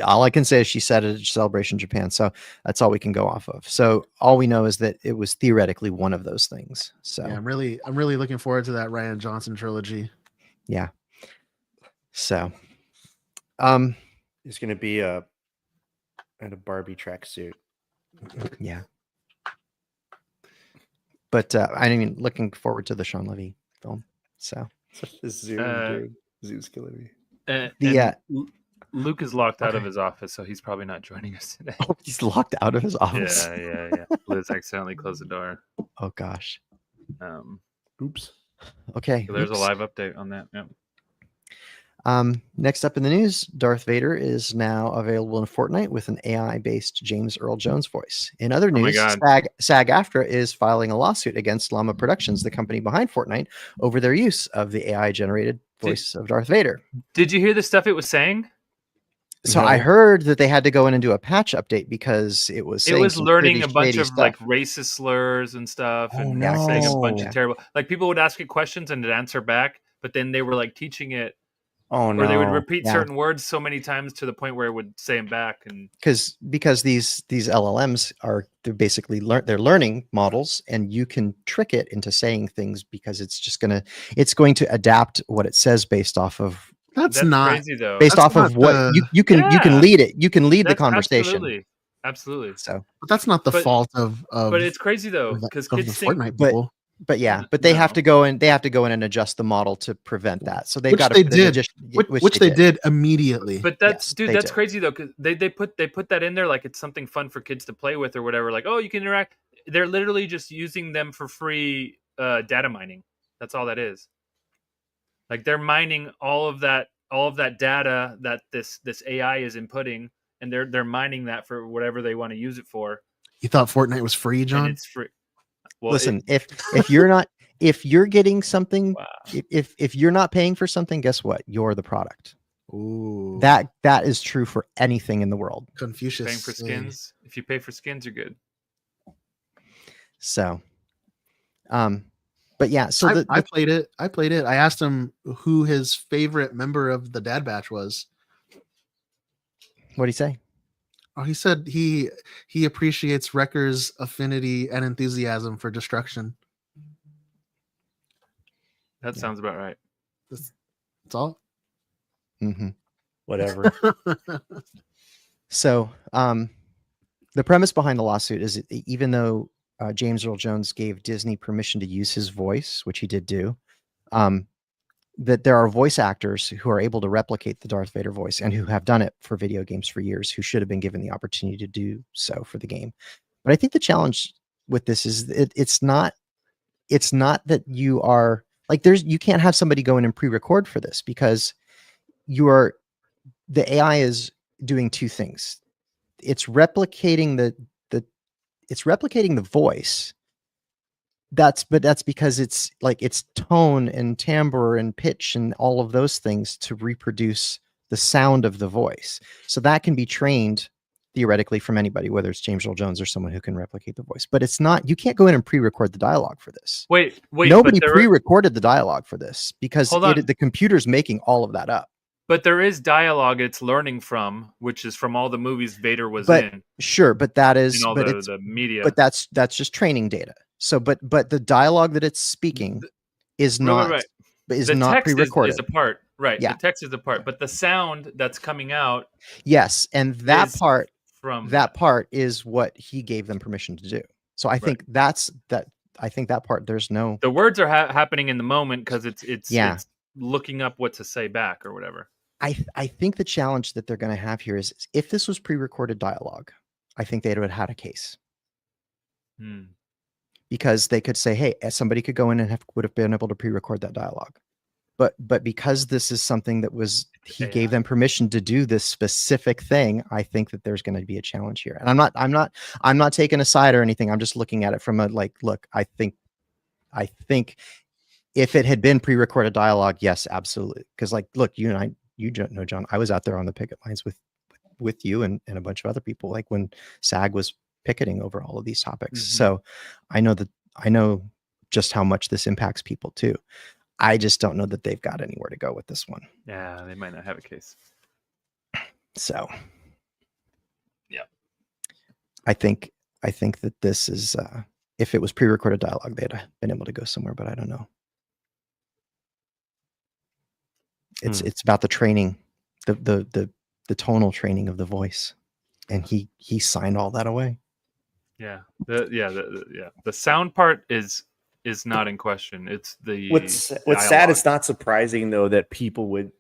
All I can say is she said it at Celebration Japan. So that's all we can go off of. So all we know is that it was theoretically one of those things. So yeah, I'm really looking forward to that Rian Johnson trilogy. Yeah. So He's going to be in a Barbie tracksuit. Yeah. But I mean, looking forward to the Sean Levy film. So Zoom, dude. Zoom's killing me. Luke is locked out of his office, so he's probably not joining us today. Oh, he's locked out of his office. Yeah. Liz accidentally closed the door. Oh gosh. Oops. Okay. So there's a live update on that. Yep. Next up in the news, Darth Vader is now available in Fortnite with an AI-based James Earl Jones voice. In other news, SAG-AFTRA is filing a lawsuit against Llama Productions, the company behind Fortnite, over their use of the AI-generated voice of Darth Vader. Did you hear the stuff it was saying? So I heard that they had to go in and do a patch update because it was learning a bunch of like racist slurs and stuff, and saying a bunch of terrible. Like people would ask it questions and it'd answer back, but then they were like teaching it. Oh no! Or they would repeat certain words so many times to the point where it would say them back, and because these LLMs they're basically they're learning models, and you can trick it into saying things because it's going to adapt what it says based off of. That's not crazy though. Based off of what you can lead it. You can lead the conversation. Absolutely. So, but that's not the fault of. But it's crazy though because kids think. Fortnite people. But they have to go in. They have to go in and adjust the model to prevent that. So they've got to which they did immediately. But that's that's crazy though, because they put that in there like it's something fun for kids to play with or whatever. Like, oh, you can interact. They're literally just using them for free data mining. That's all that is. Like they're mining all of that data that this AI is inputting, and they're mining that for whatever they want to use it for. You thought Fortnite was free, John? And it's free. Well, listen, if you're getting something, if you're not paying for something, guess what? You're the product. Ooh, that is true for anything in the world. Confucius paying for skins. If you pay for skins, you're good. So, but yeah, so I played it. I asked him who his favorite member of the Dad Batch was. What'd he say? Oh, he said he appreciates Wrecker's affinity and enthusiasm for destruction. That sounds about right. That's all. Mm-hmm. Whatever. So, the premise behind the lawsuit is that even though James Earl Jones gave Disney permission to use his voice, which he did do, that there are voice actors who are able to replicate the Darth Vader voice and who have done it for video games for years, who should have been given the opportunity to do so for the game. But I think the challenge with this is it's not that you are like you can't have somebody go in and pre-record for this, because the AI is doing two things. It's replicating the voice. That's because it's like its tone and timbre and pitch and all of those things to reproduce the sound of the voice. So that can be trained theoretically from anybody, whether it's James Earl Jones or someone who can replicate the voice. But it's not, you can't go in and pre-record the dialogue for this. Wait. Nobody but pre-recorded the dialogue for this because Hold on. the computer's making all of that up. But there is dialogue it's learning from, which is from all the movies Vader was But in. sure, but that is, In all but the media. but that's just training data. So, but the dialogue that it's speaking is not Right. is The not text pre-recorded. is a part, right? Yeah. The text is a part, but the sound that's coming out Yes, and that is part from that part is what he gave them permission to do. So I think that's that. I think that part there's no. The words are happening in the moment because it's Yeah. looking up what to say back or whatever. I think the challenge that they're going to have here is if this was pre-recorded dialogue, I think they would have had a case. Because they could say, hey, somebody could go in and would have been able to pre-record that dialogue. But because this is something that he gave them permission to do this specific thing, I think that there's going to be a challenge here. And I'm not taking a side or anything. I'm just looking at it from a look, I think if it had been pre-recorded dialogue, yes, absolutely. Because look, you know, John, I was out there on the picket lines with you and a bunch of other people, like when SAG was picketing over all of these topics. Mm-hmm. So I know just how much this impacts people too. I just don't know that they've got anywhere to go with this one. Yeah, they might not have a case. So yeah, I think that this is if it was pre-recorded dialogue, they'd have been able to go somewhere, but I don't know. It's about the training, the tonal training of the voice, and he signed all that away. Yeah, the sound part is not in question. It's the What's sad. dialogue. It's not surprising though that people would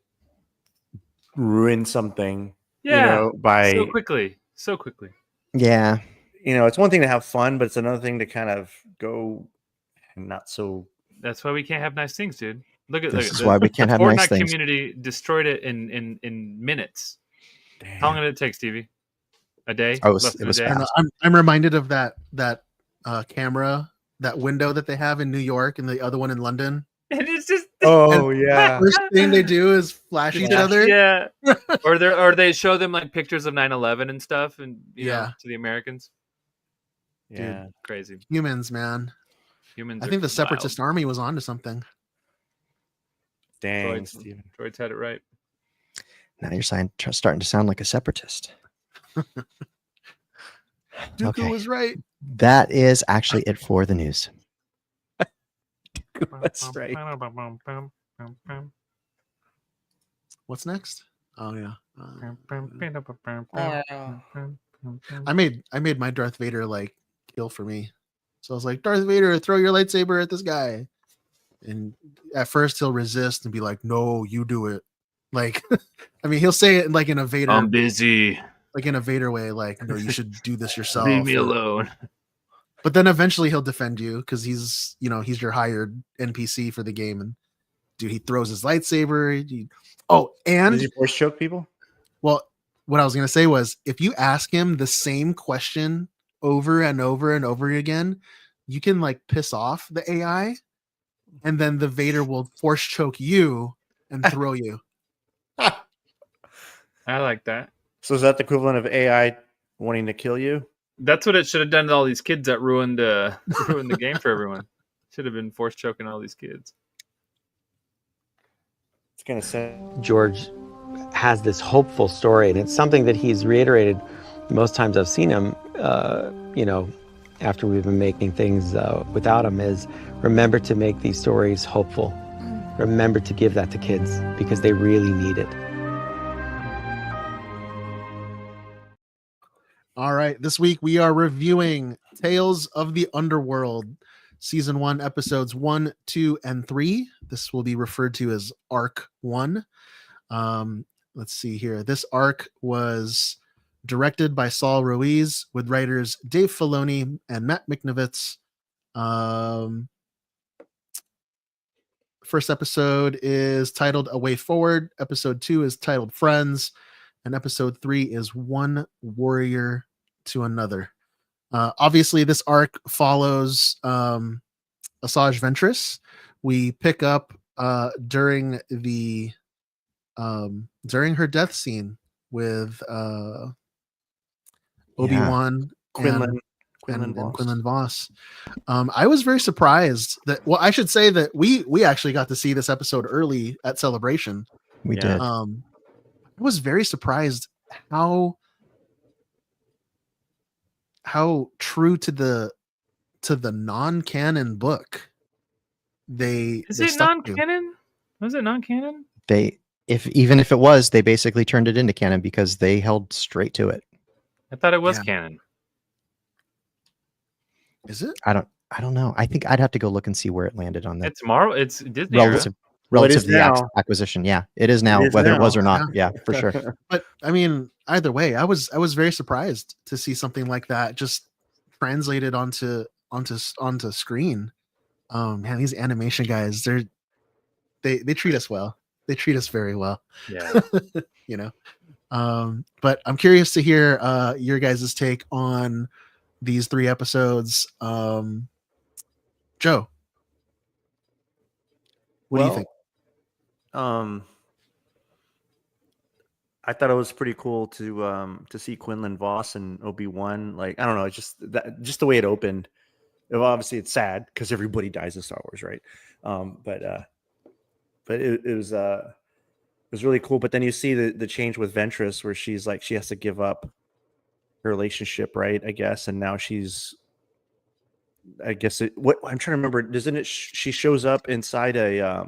ruin something. Yeah, by so quickly. Yeah, it's one thing to have fun, but it's another thing to kind of go not so. That's why we can't have nice things, dude. This is why we can't have Fortnite nice things. community destroyed it in minutes. Damn. How long did it take, Stevie? A day? Oh, Less than a day? I'm reminded of that camera, that window that they have in New York and the other one in London. And it's just yeah. First thing they do is flash each other. Yeah. or they show them like pictures of 9/11 and stuff, and you know, to the Americans. Yeah, dude, crazy humans, man. Humans. I think the Separatist Army was onto something. Dang, Droids had it right. Now you're starting to sound like a separatist. Dooku was right. That is actually it for the news. That's right. What's next? Oh yeah. I made my Darth Vader like kill for me. So I was like, Darth Vader, throw your lightsaber at this guy. And at first he'll resist and be like, no, you do it. Like, I mean, he'll say it like in a Vader. I'm busy. Like in a Vader way, like, no, you should do this yourself. Leave me alone. But then eventually he'll defend you because he's your hired NPC for the game. And dude, he throws his lightsaber. And does he force choke people? Well, what I was gonna say was if you ask him the same question over and over and over again, you can like piss off the AI, and then the Vader will force choke you and throw you. I like that. So is that the equivalent of AI wanting to kill you? That's what it should have done to all these kids that ruined the game for everyone. Should have been force choking all these kids. It's gonna say George has this hopeful story, and it's something that he's reiterated most times I've seen him. After we've been making things without him, is remember to make these stories hopeful. Remember to give that to kids because they really need it. All right, this week we are reviewing Tales of the Underworld, Season 1, Episodes 1, 2, and 3 This will be referred to as Arc 1. Let's see here. This arc was directed by Saul Ruiz with writers Dave Filoni and Matt Miknovitz. First episode is titled A Way Forward. Episode 2 is titled Friends. And episode 3 is One Warrior to Another. Obviously, this arc follows Asajj Ventress. We pick up during her death scene with Obi-Wan, Quinlan and Voss. Quinlan Voss. I was very surprised that, well, I should say that we actually got to see this episode early at Celebration. We did. I was very surprised how true to the non-canon book Is they it stuck to. non-canon? Was it non-canon? Even if it was, they basically turned it into canon because they held straight to it. I thought it was Yeah. canon. Is it? I don't know. I think I'd have to go look and see where it landed on that It's Marvel. It's Disney. Era. relative is to the now. acquisition. Yeah, it is now, It is whether it now. was or not. Yeah, for sure. But I mean, either way, I was very surprised to see something like that just translated onto screen. Man, these animation guys, they treat us well. They treat us very well. Yeah. You know. But I'm curious to hear your guys' take on these 3 episodes. Joe, what do you think? I thought it was pretty cool to see Quinlan Voss and Obi-Wan. Like, I don't know, it's just the way it opened. Obviously, it's sad because everybody dies in Star Wars, right? But it was really cool. But then you see the change with Ventress, where she's like, she has to give up her relationship, right? I guess, and now she's, I guess what I'm trying to remember. Doesn't it? She shows up inside a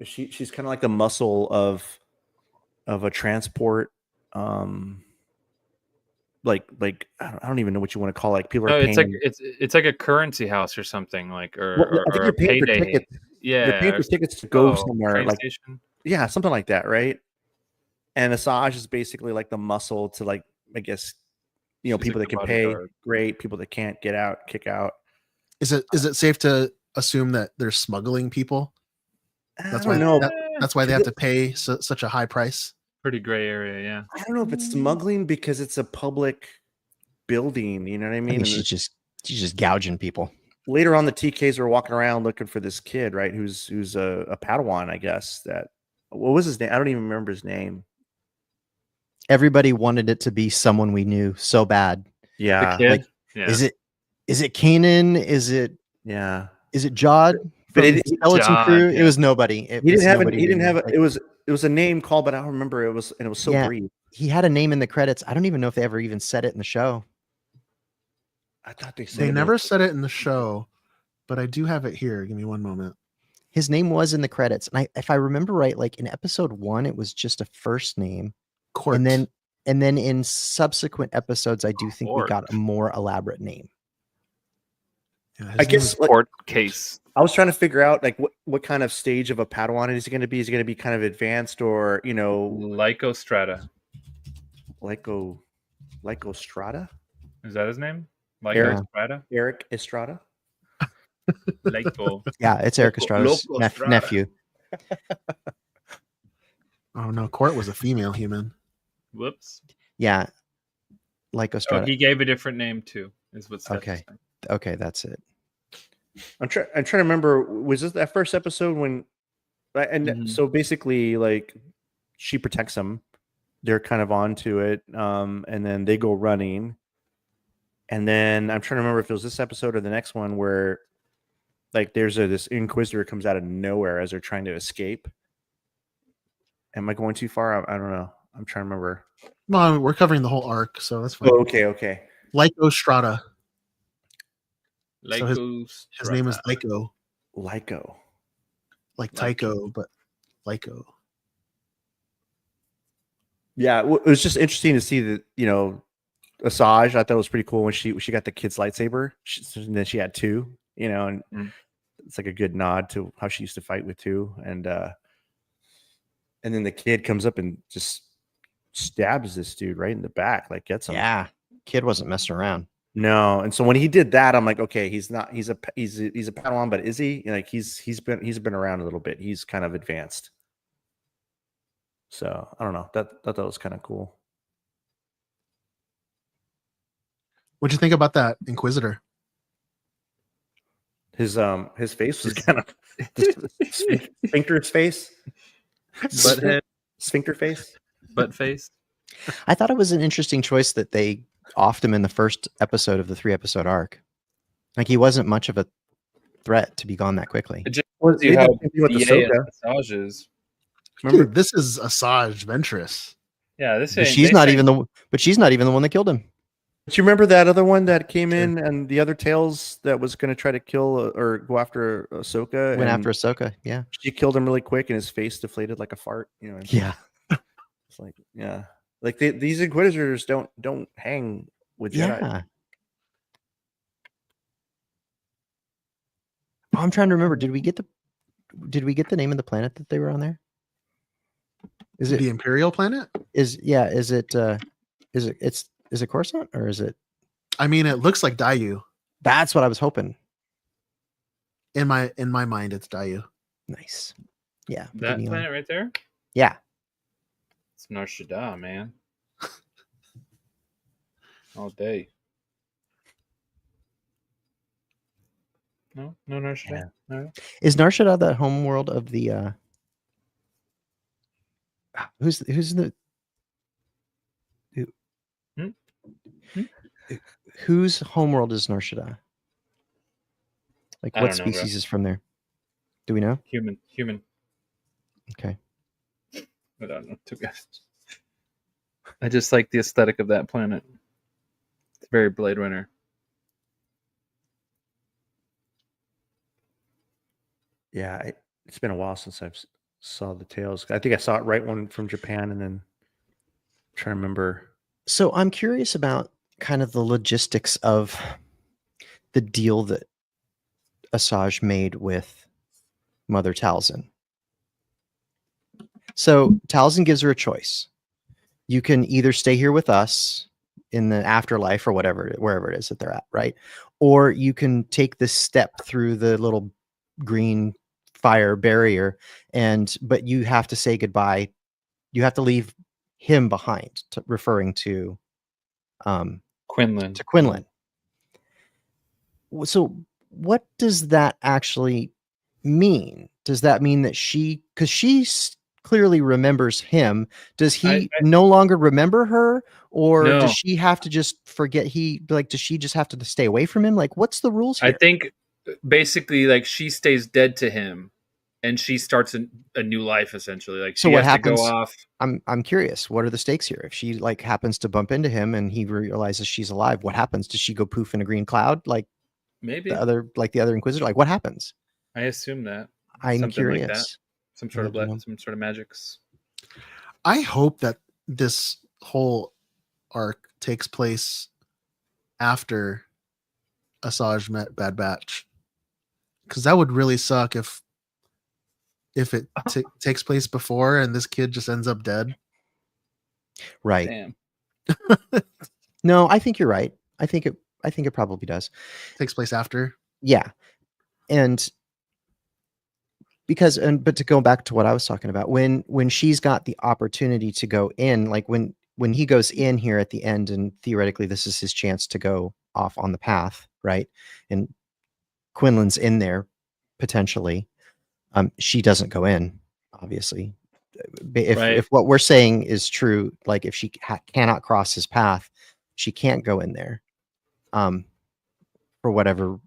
she's kind of like the muscle of a transport. Like I don't even know what you want to call it. Like, people are No, paying. it's like a currency house or something, like Well, or I think a you're paying for payday. tickets. Yeah, You're paying or- for tickets to go oh, somewhere, train like station? yeah, something like that, right? And Asajj is basically like the muscle to, like, I guess, She's people like that the can pay, bodyguard. great. People that can't get out, kick out. Is it safe to assume that they're smuggling people? That's I why don't know. that's why they have to pay such a high price. Pretty gray area, yeah. I don't know if it's smuggling because it's a public building. You know what I I mean? mean, And she's just gouging people. later on, the TKs were walking around looking for this kid, right? Who's a Padawan, I guess. What was his name? I don't even remember his name. Everybody wanted it to be someone we knew so bad. Yeah, The kid? like, Yeah. Is it Kanan? Is it yeah. Jod? But From it- Skeleton Jod, Crew? yeah. It was nobody. He didn't have nobody he didn't we have knew. it. It was a name called, but I don't remember. It was so Yeah. brief. He had a name in the credits. I don't even know if they ever even said it in the show. I thought they said They it never was- said it in the show, but I do have it here. Give me one moment. His name was in the credits, and if I remember right, like in episode 1, it was just a first name, Court. and then in subsequent episodes, I do think we got a more elaborate name. Yeah, his I name guess is- like, Court case. I was trying to figure out, like, what kind of stage of a Padawan is he going to be? Is he going to be kind of advanced, or Lycostrata. Lycostrata? Is that his name? Eric. Lycostrata? Eric Estrada? Lyco. Yeah, it's Eric Estrada's Loco Estrada. nephew. Oh no, Court was a female human. Whoops. Yeah, Lyco Oh, Estrada. he gave a different name too, is what Seth Okay. was saying. Okay, that's it. I'm trying to remember. Was this that first episode when? And Mhm. so basically, like, she protects him. They're kind of onto it, and then they go running. And then I'm trying to remember if it was this episode or the next one where, like, this Inquisitor comes out of nowhere as they're trying to escape. Am I going too far? I don't know. I'm trying to remember. No, we're covering the whole arc, so that's fine. Oh, okay. Lycostrata. So his Lycostrata. name is Lyco, Lyco. like Tycho, but Lyco. Yeah, it was just interesting to see that, Asajj. I thought it was pretty cool when she got the kid's lightsaber, and then she had 2, and Mm. it's like a good nod to how she used to fight with too. And then the kid comes up and just stabs this dude right in the back, like gets him. Yeah, kid wasn't messing around. No, and so when he did that, I'm like, okay, he's a Padawan, but is he? Like he's been around a little bit. He's kind of advanced. So I don't know. That was kind of cool. What'd you think about that Inquisitor? His face was kind of sphincter's face, Butthead, sphincter face, butt face. I thought it was an interesting choice that they offed him in the first episode of the 3-episode arc. Like he wasn't much of a threat to be gone that quickly. It just Well, shows you they how did something with BA Ahsoka. and massages. Remember- Dude, this is Asajj Ventress. Yeah, this But ain't- she's they not say- even the one that killed him. But you remember that other one that came in and the other tails that was going to try to kill or go after Ahsoka? Went after Ahsoka. Yeah. She killed him really quick and his face deflated like a fart. You know. And Yeah. It's like, yeah. Like these Inquisitors don't hang with Jedi. Yeah. Oh, I'm trying to remember. Did we get the name of the planet that they were on there? Is it The Imperial planet? is it Coruscant or is it? I mean, it looks like Dayu. That's what I was hoping. In my mind, it's Dayu. Nice. Yeah. That Neon. planet right there? Yeah. It's Nar Shaddaa, man. All day. No Nar Shaddaa. No. Is Nar Shaddaa the home world of the who's the whose homeworld is Nar Shaddaa? Like I what don't know, bro. species is from there? Do we know? Human. Okay. I don't know. To be honest. I just like the aesthetic of that planet. It's very Blade Runner. Yeah, it's been a while since I've saw the tails. I think I saw it right one from Japan, and then I'm trying to remember. So I'm curious about kind of the logistics of the deal that Asajj made with Mother Talzin. So Talzin gives her a choice. You can either stay here with us in the afterlife or whatever, wherever it is that they're at, right? Or you can take this step through the little green fire barrier, but you have to say goodbye. You have to leave him behind, referring to Quinlan. To Quinlan. So what does that actually mean? Does that mean that because she clearly remembers him, does he no longer remember her, or No. does she have to just forget does she just have to stay away from him? Like, what's the rules here? I think basically like she stays dead to him and she starts a new life essentially. Like So she what has happens? to go off. I'm curious. What are the stakes here? If she like happens to bump into him and he realizes she's alive, what happens? Does she go poof in a green cloud like Maybe. the other Inquisitor? Like, what happens? I assume that. I'm Something like that. curious. Some sort of I don't know. some sort of magics. I hope that this whole arc takes place after Asajj met Bad Batch, because that would really suck if it takes place before and this kid just ends up dead. Right. Damn. No, I think you're right. I think it probably does. Takes place after. Yeah. And but to go back to what I was talking about, when she's got the opportunity to go in, like when he goes in here at the end, and theoretically this is his chance to go off on the path, right? And Quinlan's in there potentially. She doesn't go in, obviously. If what we're saying is true, like if she cannot cross his path, she can't go in there. For whatever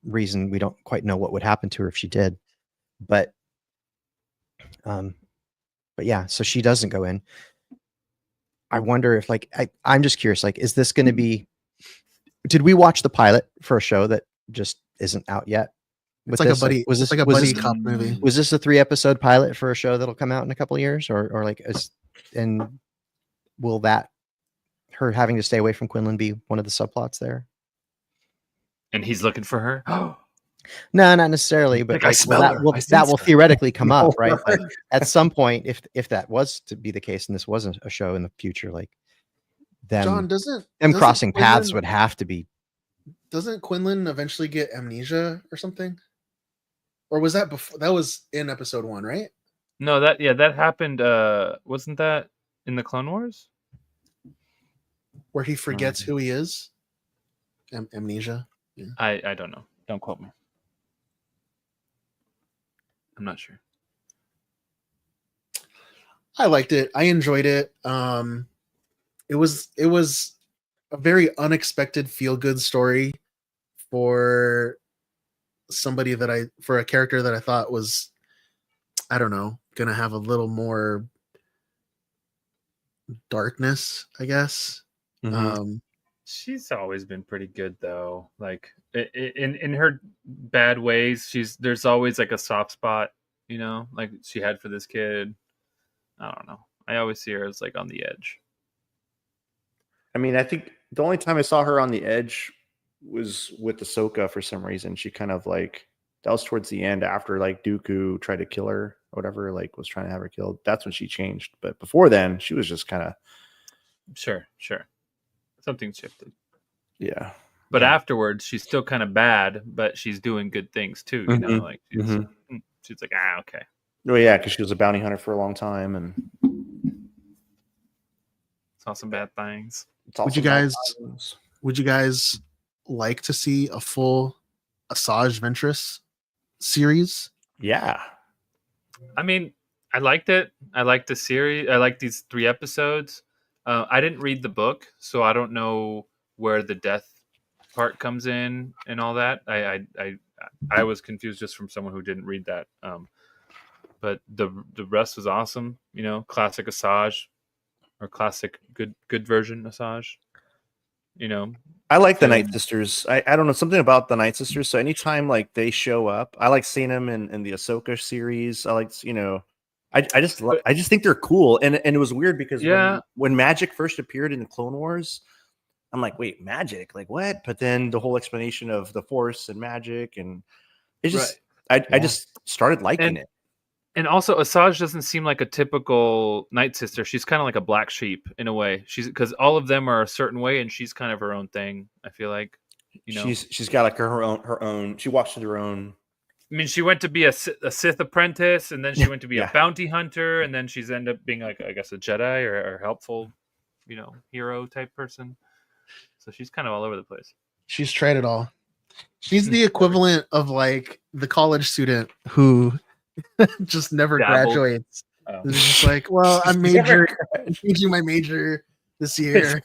reason, we don't quite know what would happen to her if she did. But yeah, so she doesn't go in. I wonder if I'm just curious, like, is this going to be, did we watch the pilot for a show that just isn't out yet? It's like a buddy. Was this like a buddy cop movie? Was this a 3-episode pilot for a show that'll come out in a couple of years, or like, and will her having to stay away from Quinlan be one of the subplots there? And he's looking for her. No, not necessarily, but Like, I like, smell that her. will I sense her. theoretically come up, right? No. Like, at some point, if that was to be the case, and this wasn't a show in the future, like John, them doesn't crossing paths Quinlan- would have to be. Doesn't Quinlan eventually get amnesia or something? Or was that before? That was in episode 1, right? No, that happened. Wasn't that in the Clone Wars? Where he forgets who he is. Amnesia. Yeah. I don't know. Don't quote me. I'm not sure. I liked it. I enjoyed it. It was a very unexpected feel good story for somebody for a character that I thought was, I don't know, gonna have a little more darkness, I guess. She's always been pretty good though. Like in her bad ways, there's always like a soft spot, you know, like she had for this kid. I don't know. I always see her as like on the edge. I mean, I think the only time I saw her on the edge was with Ahsoka for some reason. She kind of like, that was towards the end after like Dooku tried to kill her or whatever, like was trying to have her killed. That's when she changed. But before then, she was just kind of. Sure. Something shifted. Yeah. But afterwards, she's still kind of bad, but she's doing good things too. You know, like she's like, okay. Oh yeah, because she was a bounty hunter for a long time and saw some bad things. Would you guys like to see a full Asajj Ventress series? Yeah. I mean, I liked it. I liked the series. I liked these 3 episodes. I didn't read the book, so I don't know where the death part comes in and all that. I was confused just from someone who didn't read that. But the rest was awesome. You know, classic Asajj, or classic good version Asajj. You know, I like the Night Sisters. I don't know, something about the Night Sisters. So anytime like they show up, I like seeing them in the Ahsoka series. I like, you know, I just think they're cool. And it was weird because when Magic first appeared in the Clone Wars, I'm like, wait, magic? Like what? But then the whole explanation of the Force and magic, and it just I just started liking it. And also, Asajj doesn't seem like a typical Night Sister. She's kind of like a black sheep in a way. She's because all of them are a certain way, and she's kind of her own thing. I feel like, you know, she's got like her own. She walks through her own. I mean, she went to be a Sith apprentice, and then she went to be a bounty hunter, and then she's ended up being like, I guess, a Jedi or helpful, you know, hero type person. So she's kind of all over the place. She's tried it all. She's the equivalent of like the college student who just never graduates. It's just like, well, I'm changing my major this year.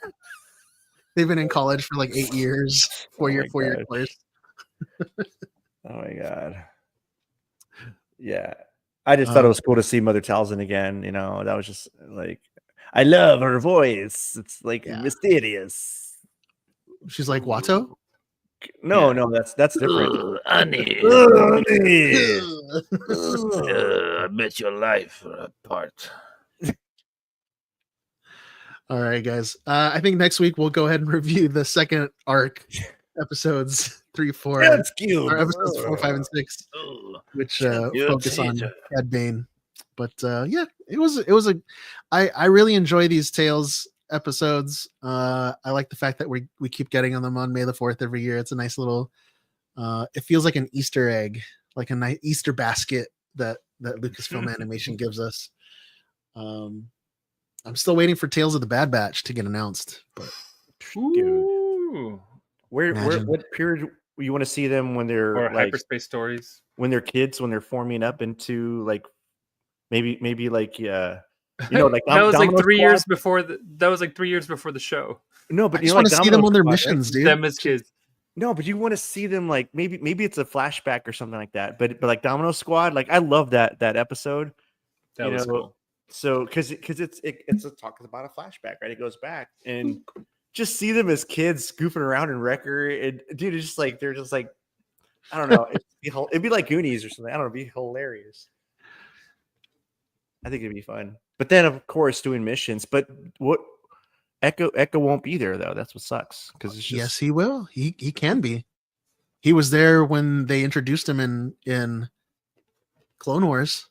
They've been in college for like 8 years, 4-year course. Oh my god. Yeah. I just thought it was cool to see Mother Talzin again. You know, that was just like, I love her voice. It's like mysterious. She's like Watto? No, that's different. Honey. I bet your life apart. All right, guys. I think next week we'll go ahead and review the second arc, episodes 3, 4, That's cute. or episodes 4, 5, and 6, which focus on Cad Bane. But yeah, it was I really enjoy these Tales episodes. I like the fact that we keep getting them on May the 4th every year. It's a nice little it feels like an Easter egg, like a nice Easter basket that Lucasfilm Animation gives us. I'm still waiting for Tales of the Bad Batch to get announced, but Ooh. What period you want to see them when they're Or like hyperspace stories? when they're kids, when they're forming up into like maybe like you know, like that was like Domino 3 Squad? years before that was like 3 years before the show. No, but I you just know, want like to see them Domino on their Squad, right? missions, dude. Them as kids. No, but you want to see them like maybe it's a flashback or something like that. But like Domino Squad, like I love that episode. That was cool. So because it's a talk about a flashback, right? It goes back and just see them as kids goofing around in Wrecker, and dude, it's just like they're just like, I don't know, it'd be like Goonies or something. I don't know, it'd be hilarious. I think it'd be fun. But then of course doing missions. But what Echo won't be there though. That's what sucks because it's just, yes, he will. He can be. He was there when they introduced him in Clone Wars,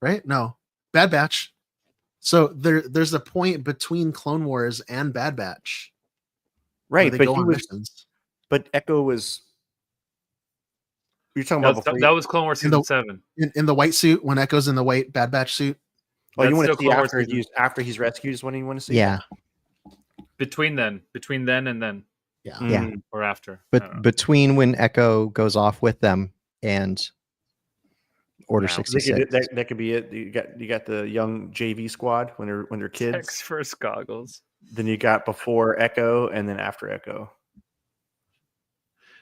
right? No, Bad Batch. So there's a point between Clone Wars and Bad Batch, where Right, they but go he on was, missions. but Echo was. You're talking That about was, before. that was Clone Wars In the- season 7. In the white suit, when Echo's in the white Bad Batch suit. Oh, you That's want to still see Clone Wars after he's rescued is when you want to see? Yeah, Between then and then, Yeah. yeah. or after. I don't know. But between when Echo goes off with them and Order Wow. 66. That could be it. You got the young JV squad when they're kids. Tex first goggles. Then you got before Echo and then after Echo.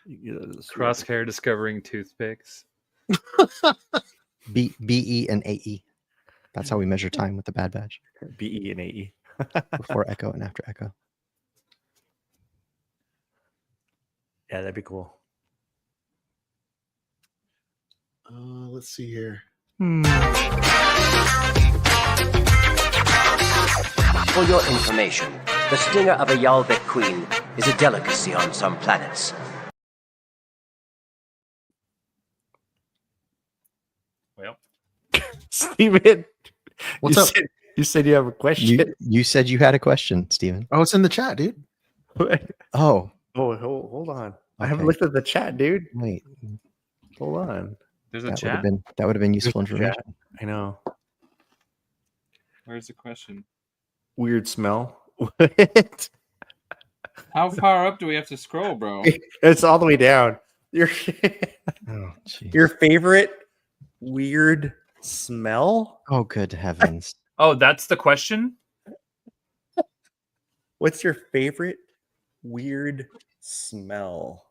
Crosshair discovering toothpicks. BE and AE. That's how we measure time with the Bad Batch. BE and AE. Before Echo and after Echo. Yeah, that'd be cool. Let's see here. For your information, the stinger of a Yalbek queen is a delicacy on some planets. Well, Steven, What's you up? You said you have a question. You said you had a question, Steven. Oh, it's in the chat, dude. Oh, hold on. I haven't Okay. looked at the chat, dude. wait. Hold on. there's a That would chat. have been useful There's a chat. information. I know. Where's the question? Weird smell. What? How far up do we have to scroll, bro? It's all the way down. Your Oh, jeez. your favorite weird smell? Oh, good heavens. Oh, that's the question? What's your favorite weird smell?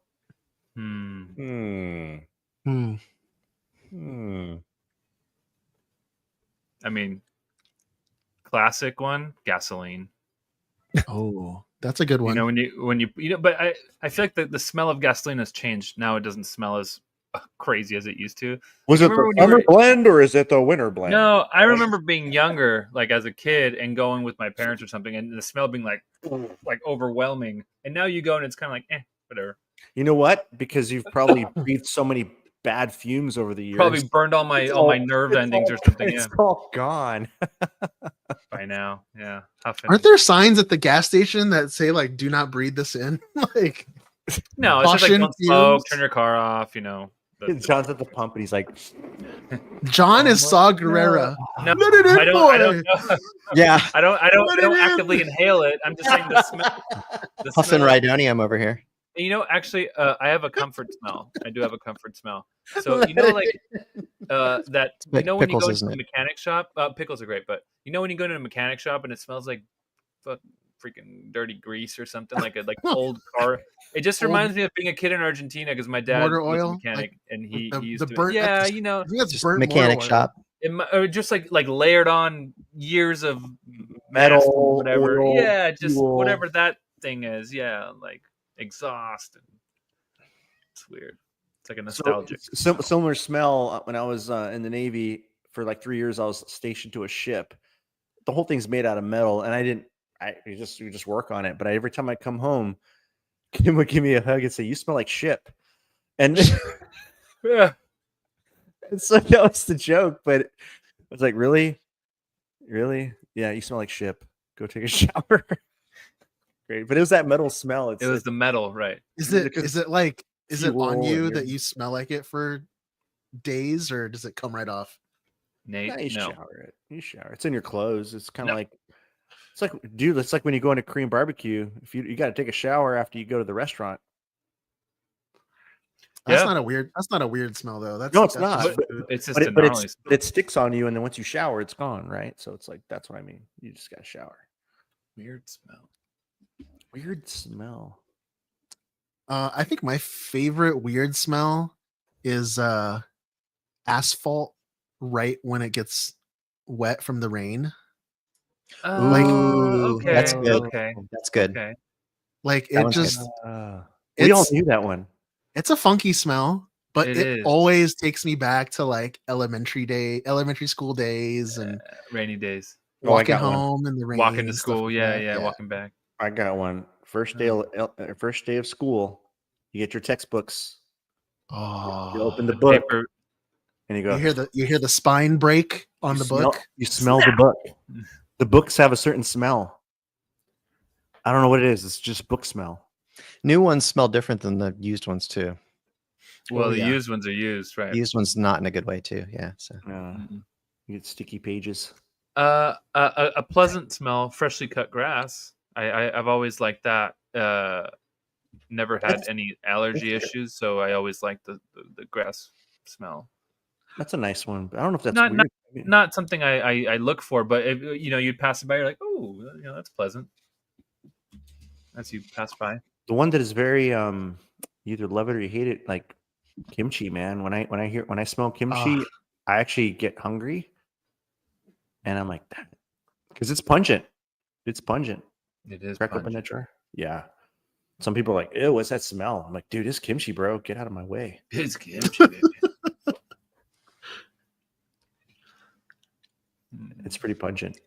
Hmm. I mean, classic one, gasoline. Oh, that's a good one. You know, when you know, but I feel like the smell of gasoline has changed. Now it doesn't smell as crazy as it used to. Was You it remember the when you summer were- blend or is it the winter blend? No, I remember being younger, like as a kid, and going with my parents or something, and the smell being like overwhelming. And now you go and it's kind of like, whatever. You know what? Because you've probably breathed so many bad fumes over the years. Probably burned all my nerve endings or something. It's Yeah, all gone. by now. Yeah, huffing. Aren't there signs at the gas station that say like "Do not breathe this in"? Like, No, it's just like caution don't smoke, fumes? turn your car off. You know. John's at the pump and he's like, John is Saw Gerrera. No, Let it in, I don't boy. know. Yeah. I don't Let it in. actively inhale it. I'm just saying the smell. The Huffing smell. Rhydonium over here. You know, actually, I have a comfort smell. I do have a comfort smell. So you know, like that. You know, when Pickles, you go isn't into a it? mechanic shop, pickles are great. But you know, when you go to a mechanic shop and it smells like freaking dirty grease or something, like a old car. It just Old- reminds me of being a kid in Argentina because my dad Motor was a oil? mechanic Like and he the used to. burnt- Yeah, you know, I think that's Just burnt mechanic motor oil. shop. or just like layered on years of Metal, gas and whatever. oil, Yeah, just fuel. whatever that thing is. Yeah, like exhaust. And it's weird. It's like a nostalgic. Similar smell when I was in the Navy for like 3 years. I was stationed to a ship. The whole thing's made out of metal, and we just work on it. But every time I come home, Kim would give me a hug and say, "You smell like ship," and Yeah. and so that was the joke. But I was like, "Really, really? Yeah, you smell like ship. Go take a shower." Great, but it was that metal smell. It was the metal, right? Is it Because is it like is it on fuel you and that your- you smell like it for days, or does it come right off? Nate, you no. shower it. You shower. It's in your clothes. It's kind of No. like it's like, dude. It's like when you go into Korean barbecue. If you got to take a shower after you go to the restaurant. That's Yeah. not a weird. That's not a weird smell though. That's No, it's that's not. just But- food. It's just But a it, but, gnarly. it's, but it sticks on you, and then once you shower, it's gone, right? So it's like that's what I mean. You just got to shower. Weird smell. Weird smell. I think my favorite weird smell is asphalt right when it gets wet from the rain. Like, Ooh, okay, that's good. okay, That's good. okay. Like That it one's good. just We all it's knew that one. it's a funky smell, but It it is. always takes me back to like elementary school days and Rainy days. Oh, I walking got one. home in the rain. Walking to and stuff school. like Yeah, that. yeah, walking back. I got one. First day of school. You get your textbooks. Oh, You open the book, Paper. and you go. you hear the spine break on the book. You smell the book. The books have a certain smell. I don't know what it is. It's just book smell. New ones smell different than the used ones too. Well, the yeah. used ones are used, right? Used ones not in a good way too. Yeah. So You get sticky pages. A pleasant smell, freshly cut grass. I've always liked that. Never had any allergy issues, so I always liked the grass smell. That's a nice one. But I don't know if that's Not weird. not something I look for, but if, you'd pass it by, you're like, oh, that's pleasant. As you pass by. The one that is very you either love it or you hate it, like kimchi, man. When I smell kimchi, I actually get hungry, and I'm like, because it's pungent. It's pungent. It is. Crack open that jar. Yeah. Some people are like, ew, what's that smell? I'm like, dude, it's kimchi, bro. Get out of my way. It's kimchi, baby. It's pretty pungent.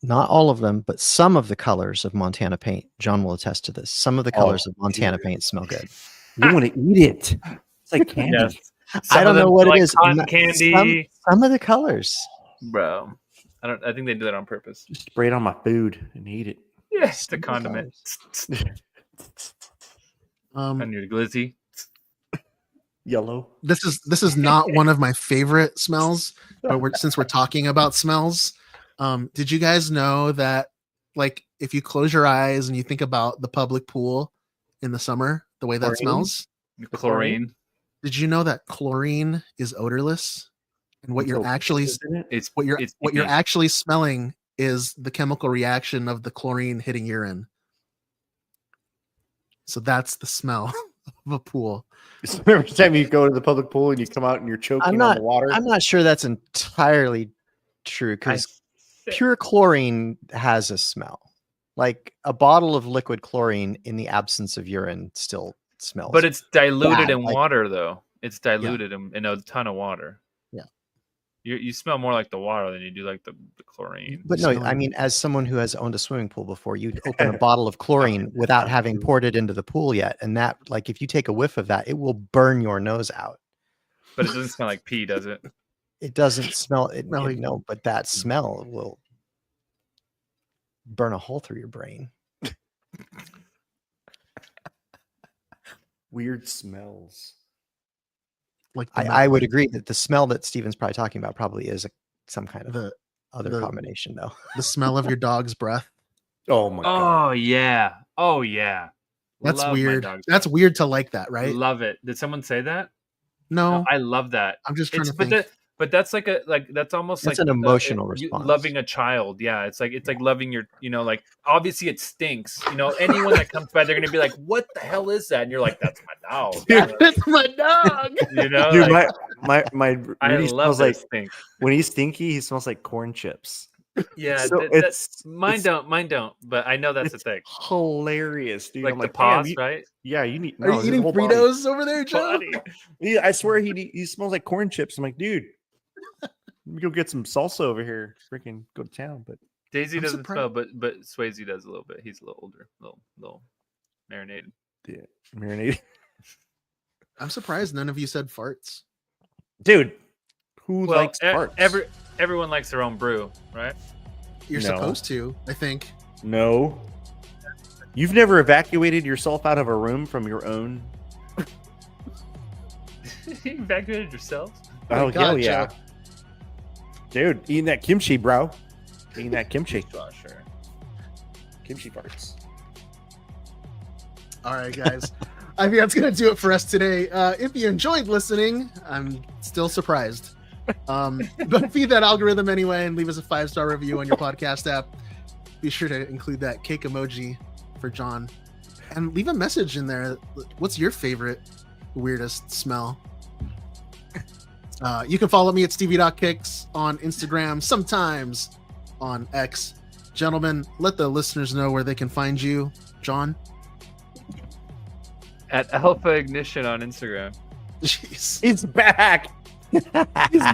not all of them, but some of the colors of Montana paint. John will attest to this. Some of the colors of Montana paint smell good. You want to eat it? It's like candy. Yes. I don't know what like it is. Cotton candy, some of the colors, bro. I think they do that on purpose. Just spray it on my food and eat it. Yes, the condiment. On your glizzy. Yellow. This is not one of my favorite smells, but since we're talking about smells, did you guys know that, like, if you close your eyes and you think about the public pool in the summer, the way that Chlorine? smells? Chlorine. Did you know that chlorine is odorless? And what you're actually what you're actually smelling is the chemical reaction of the chlorine hitting urine. So that's the smell of a pool. So every time you go to the public pool and you come out and you're choking on the water. I'm not sure that's entirely true, because pure chlorine has a smell. Like a bottle of liquid chlorine in the absence of urine still smells. But it's diluted bad, in like- water, though. It's diluted in a ton of water. Yeah. You smell more like the water than you do like the chlorine. But no, I mean, as someone who has owned a swimming pool before, you'd open a bottle of chlorine without having poured it into the pool yet. And that, like, if you take a whiff of that, it will burn your nose out. But it doesn't smell like pee, does it? It doesn't smell it. No, but that smell will burn a hole through your brain. Weird smells. Like I would agree that the smell that Steven's probably talking about probably is some kind of other the- combination, though. The smell of your dog's breath. Oh my god. Oh yeah. Oh yeah. That's Love my weird. dog's That's weird to like that, right? Love it. Did someone say that? No, I love that. I'm just trying to but think. but that's like that's almost That's like an emotional you response. loving a child. Yeah, it's like loving your, like, obviously it stinks. Anyone that comes by, they're gonna be like, "What the hell is that?" And you're like, "That's my dog." It's my dog. You know, Dude, like, my I Rudy love smells that like stink. when he's stinky, he smells like corn chips. Yeah, So mine don't. But I know that's a it's thing. hilarious, dude. Like I'm the "Damn, paws, you-" right? Yeah, you need. Are you his eating whole body. Fritos over there, Joe? Body. Yeah, I swear he smells like corn chips. I'm like, dude, let me go get some salsa over here. Freaking go to town. But Daisy I'm doesn't surprised- smell, but Swayze does a little bit. He's a little older, little marinated. yeah, marinade. I'm surprised none of you said farts. Dude, who Well, likes farts? everyone likes their own brew, right? You're No. supposed to, I think. No. You've never evacuated yourself out of a room from your own. You evacuated yourself? Oh, God, hell yeah. Joe. Dude, eating that kimchi, bro. Eating that kimchi. Oh, sure. Kimchi farts. All right, guys. I think that's going to do it for us today. If you enjoyed listening, I'm still surprised. But feed that algorithm anyway and leave us a 5-star review on your podcast app. Be sure to include that cake emoji for John. And leave a message in there. What's your favorite, weirdest smell? You can follow me at Stevie.Kicks on Instagram, sometimes on X. Gentlemen, let the listeners know where they can find you. John? At Alpha Ignition on Instagram. Jeez. He's back. He's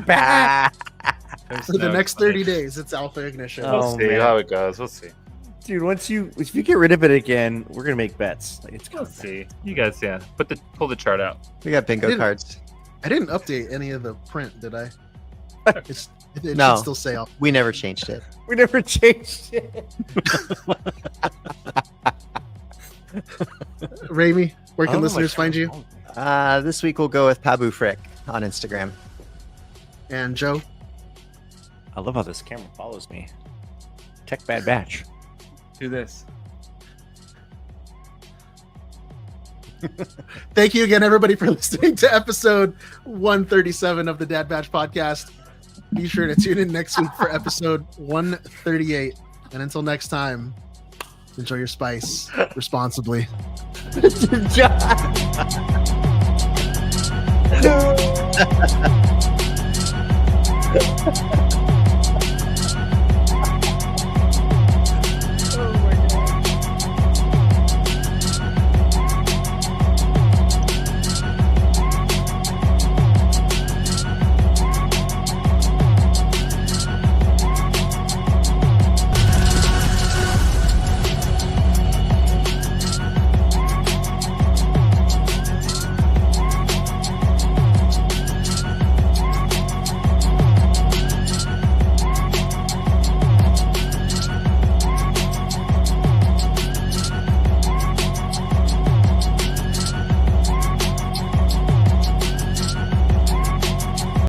back. For the next 30 days, it's Alpha Ignition. Oh, We'll see man. how it goes. We'll see. Dude, if you get rid of it again, we're gonna make bets. Like, it's Let's see. You guys, pull the chart out. We got bingo cards. I didn't update any of the print, did I? It No. should still say off. We never changed it. We never changed it. Raimi, where I can don't know listeners my find you? This week we'll go with Pabu Frick on Instagram. And Joe? I love how this camera follows me. Tech Bad Batch. Do this. Thank you again, everybody, for listening to episode 137 of the Dad Batch podcast. Be sure to tune in next week for episode 138. And until next time, enjoy your spice responsibly. John.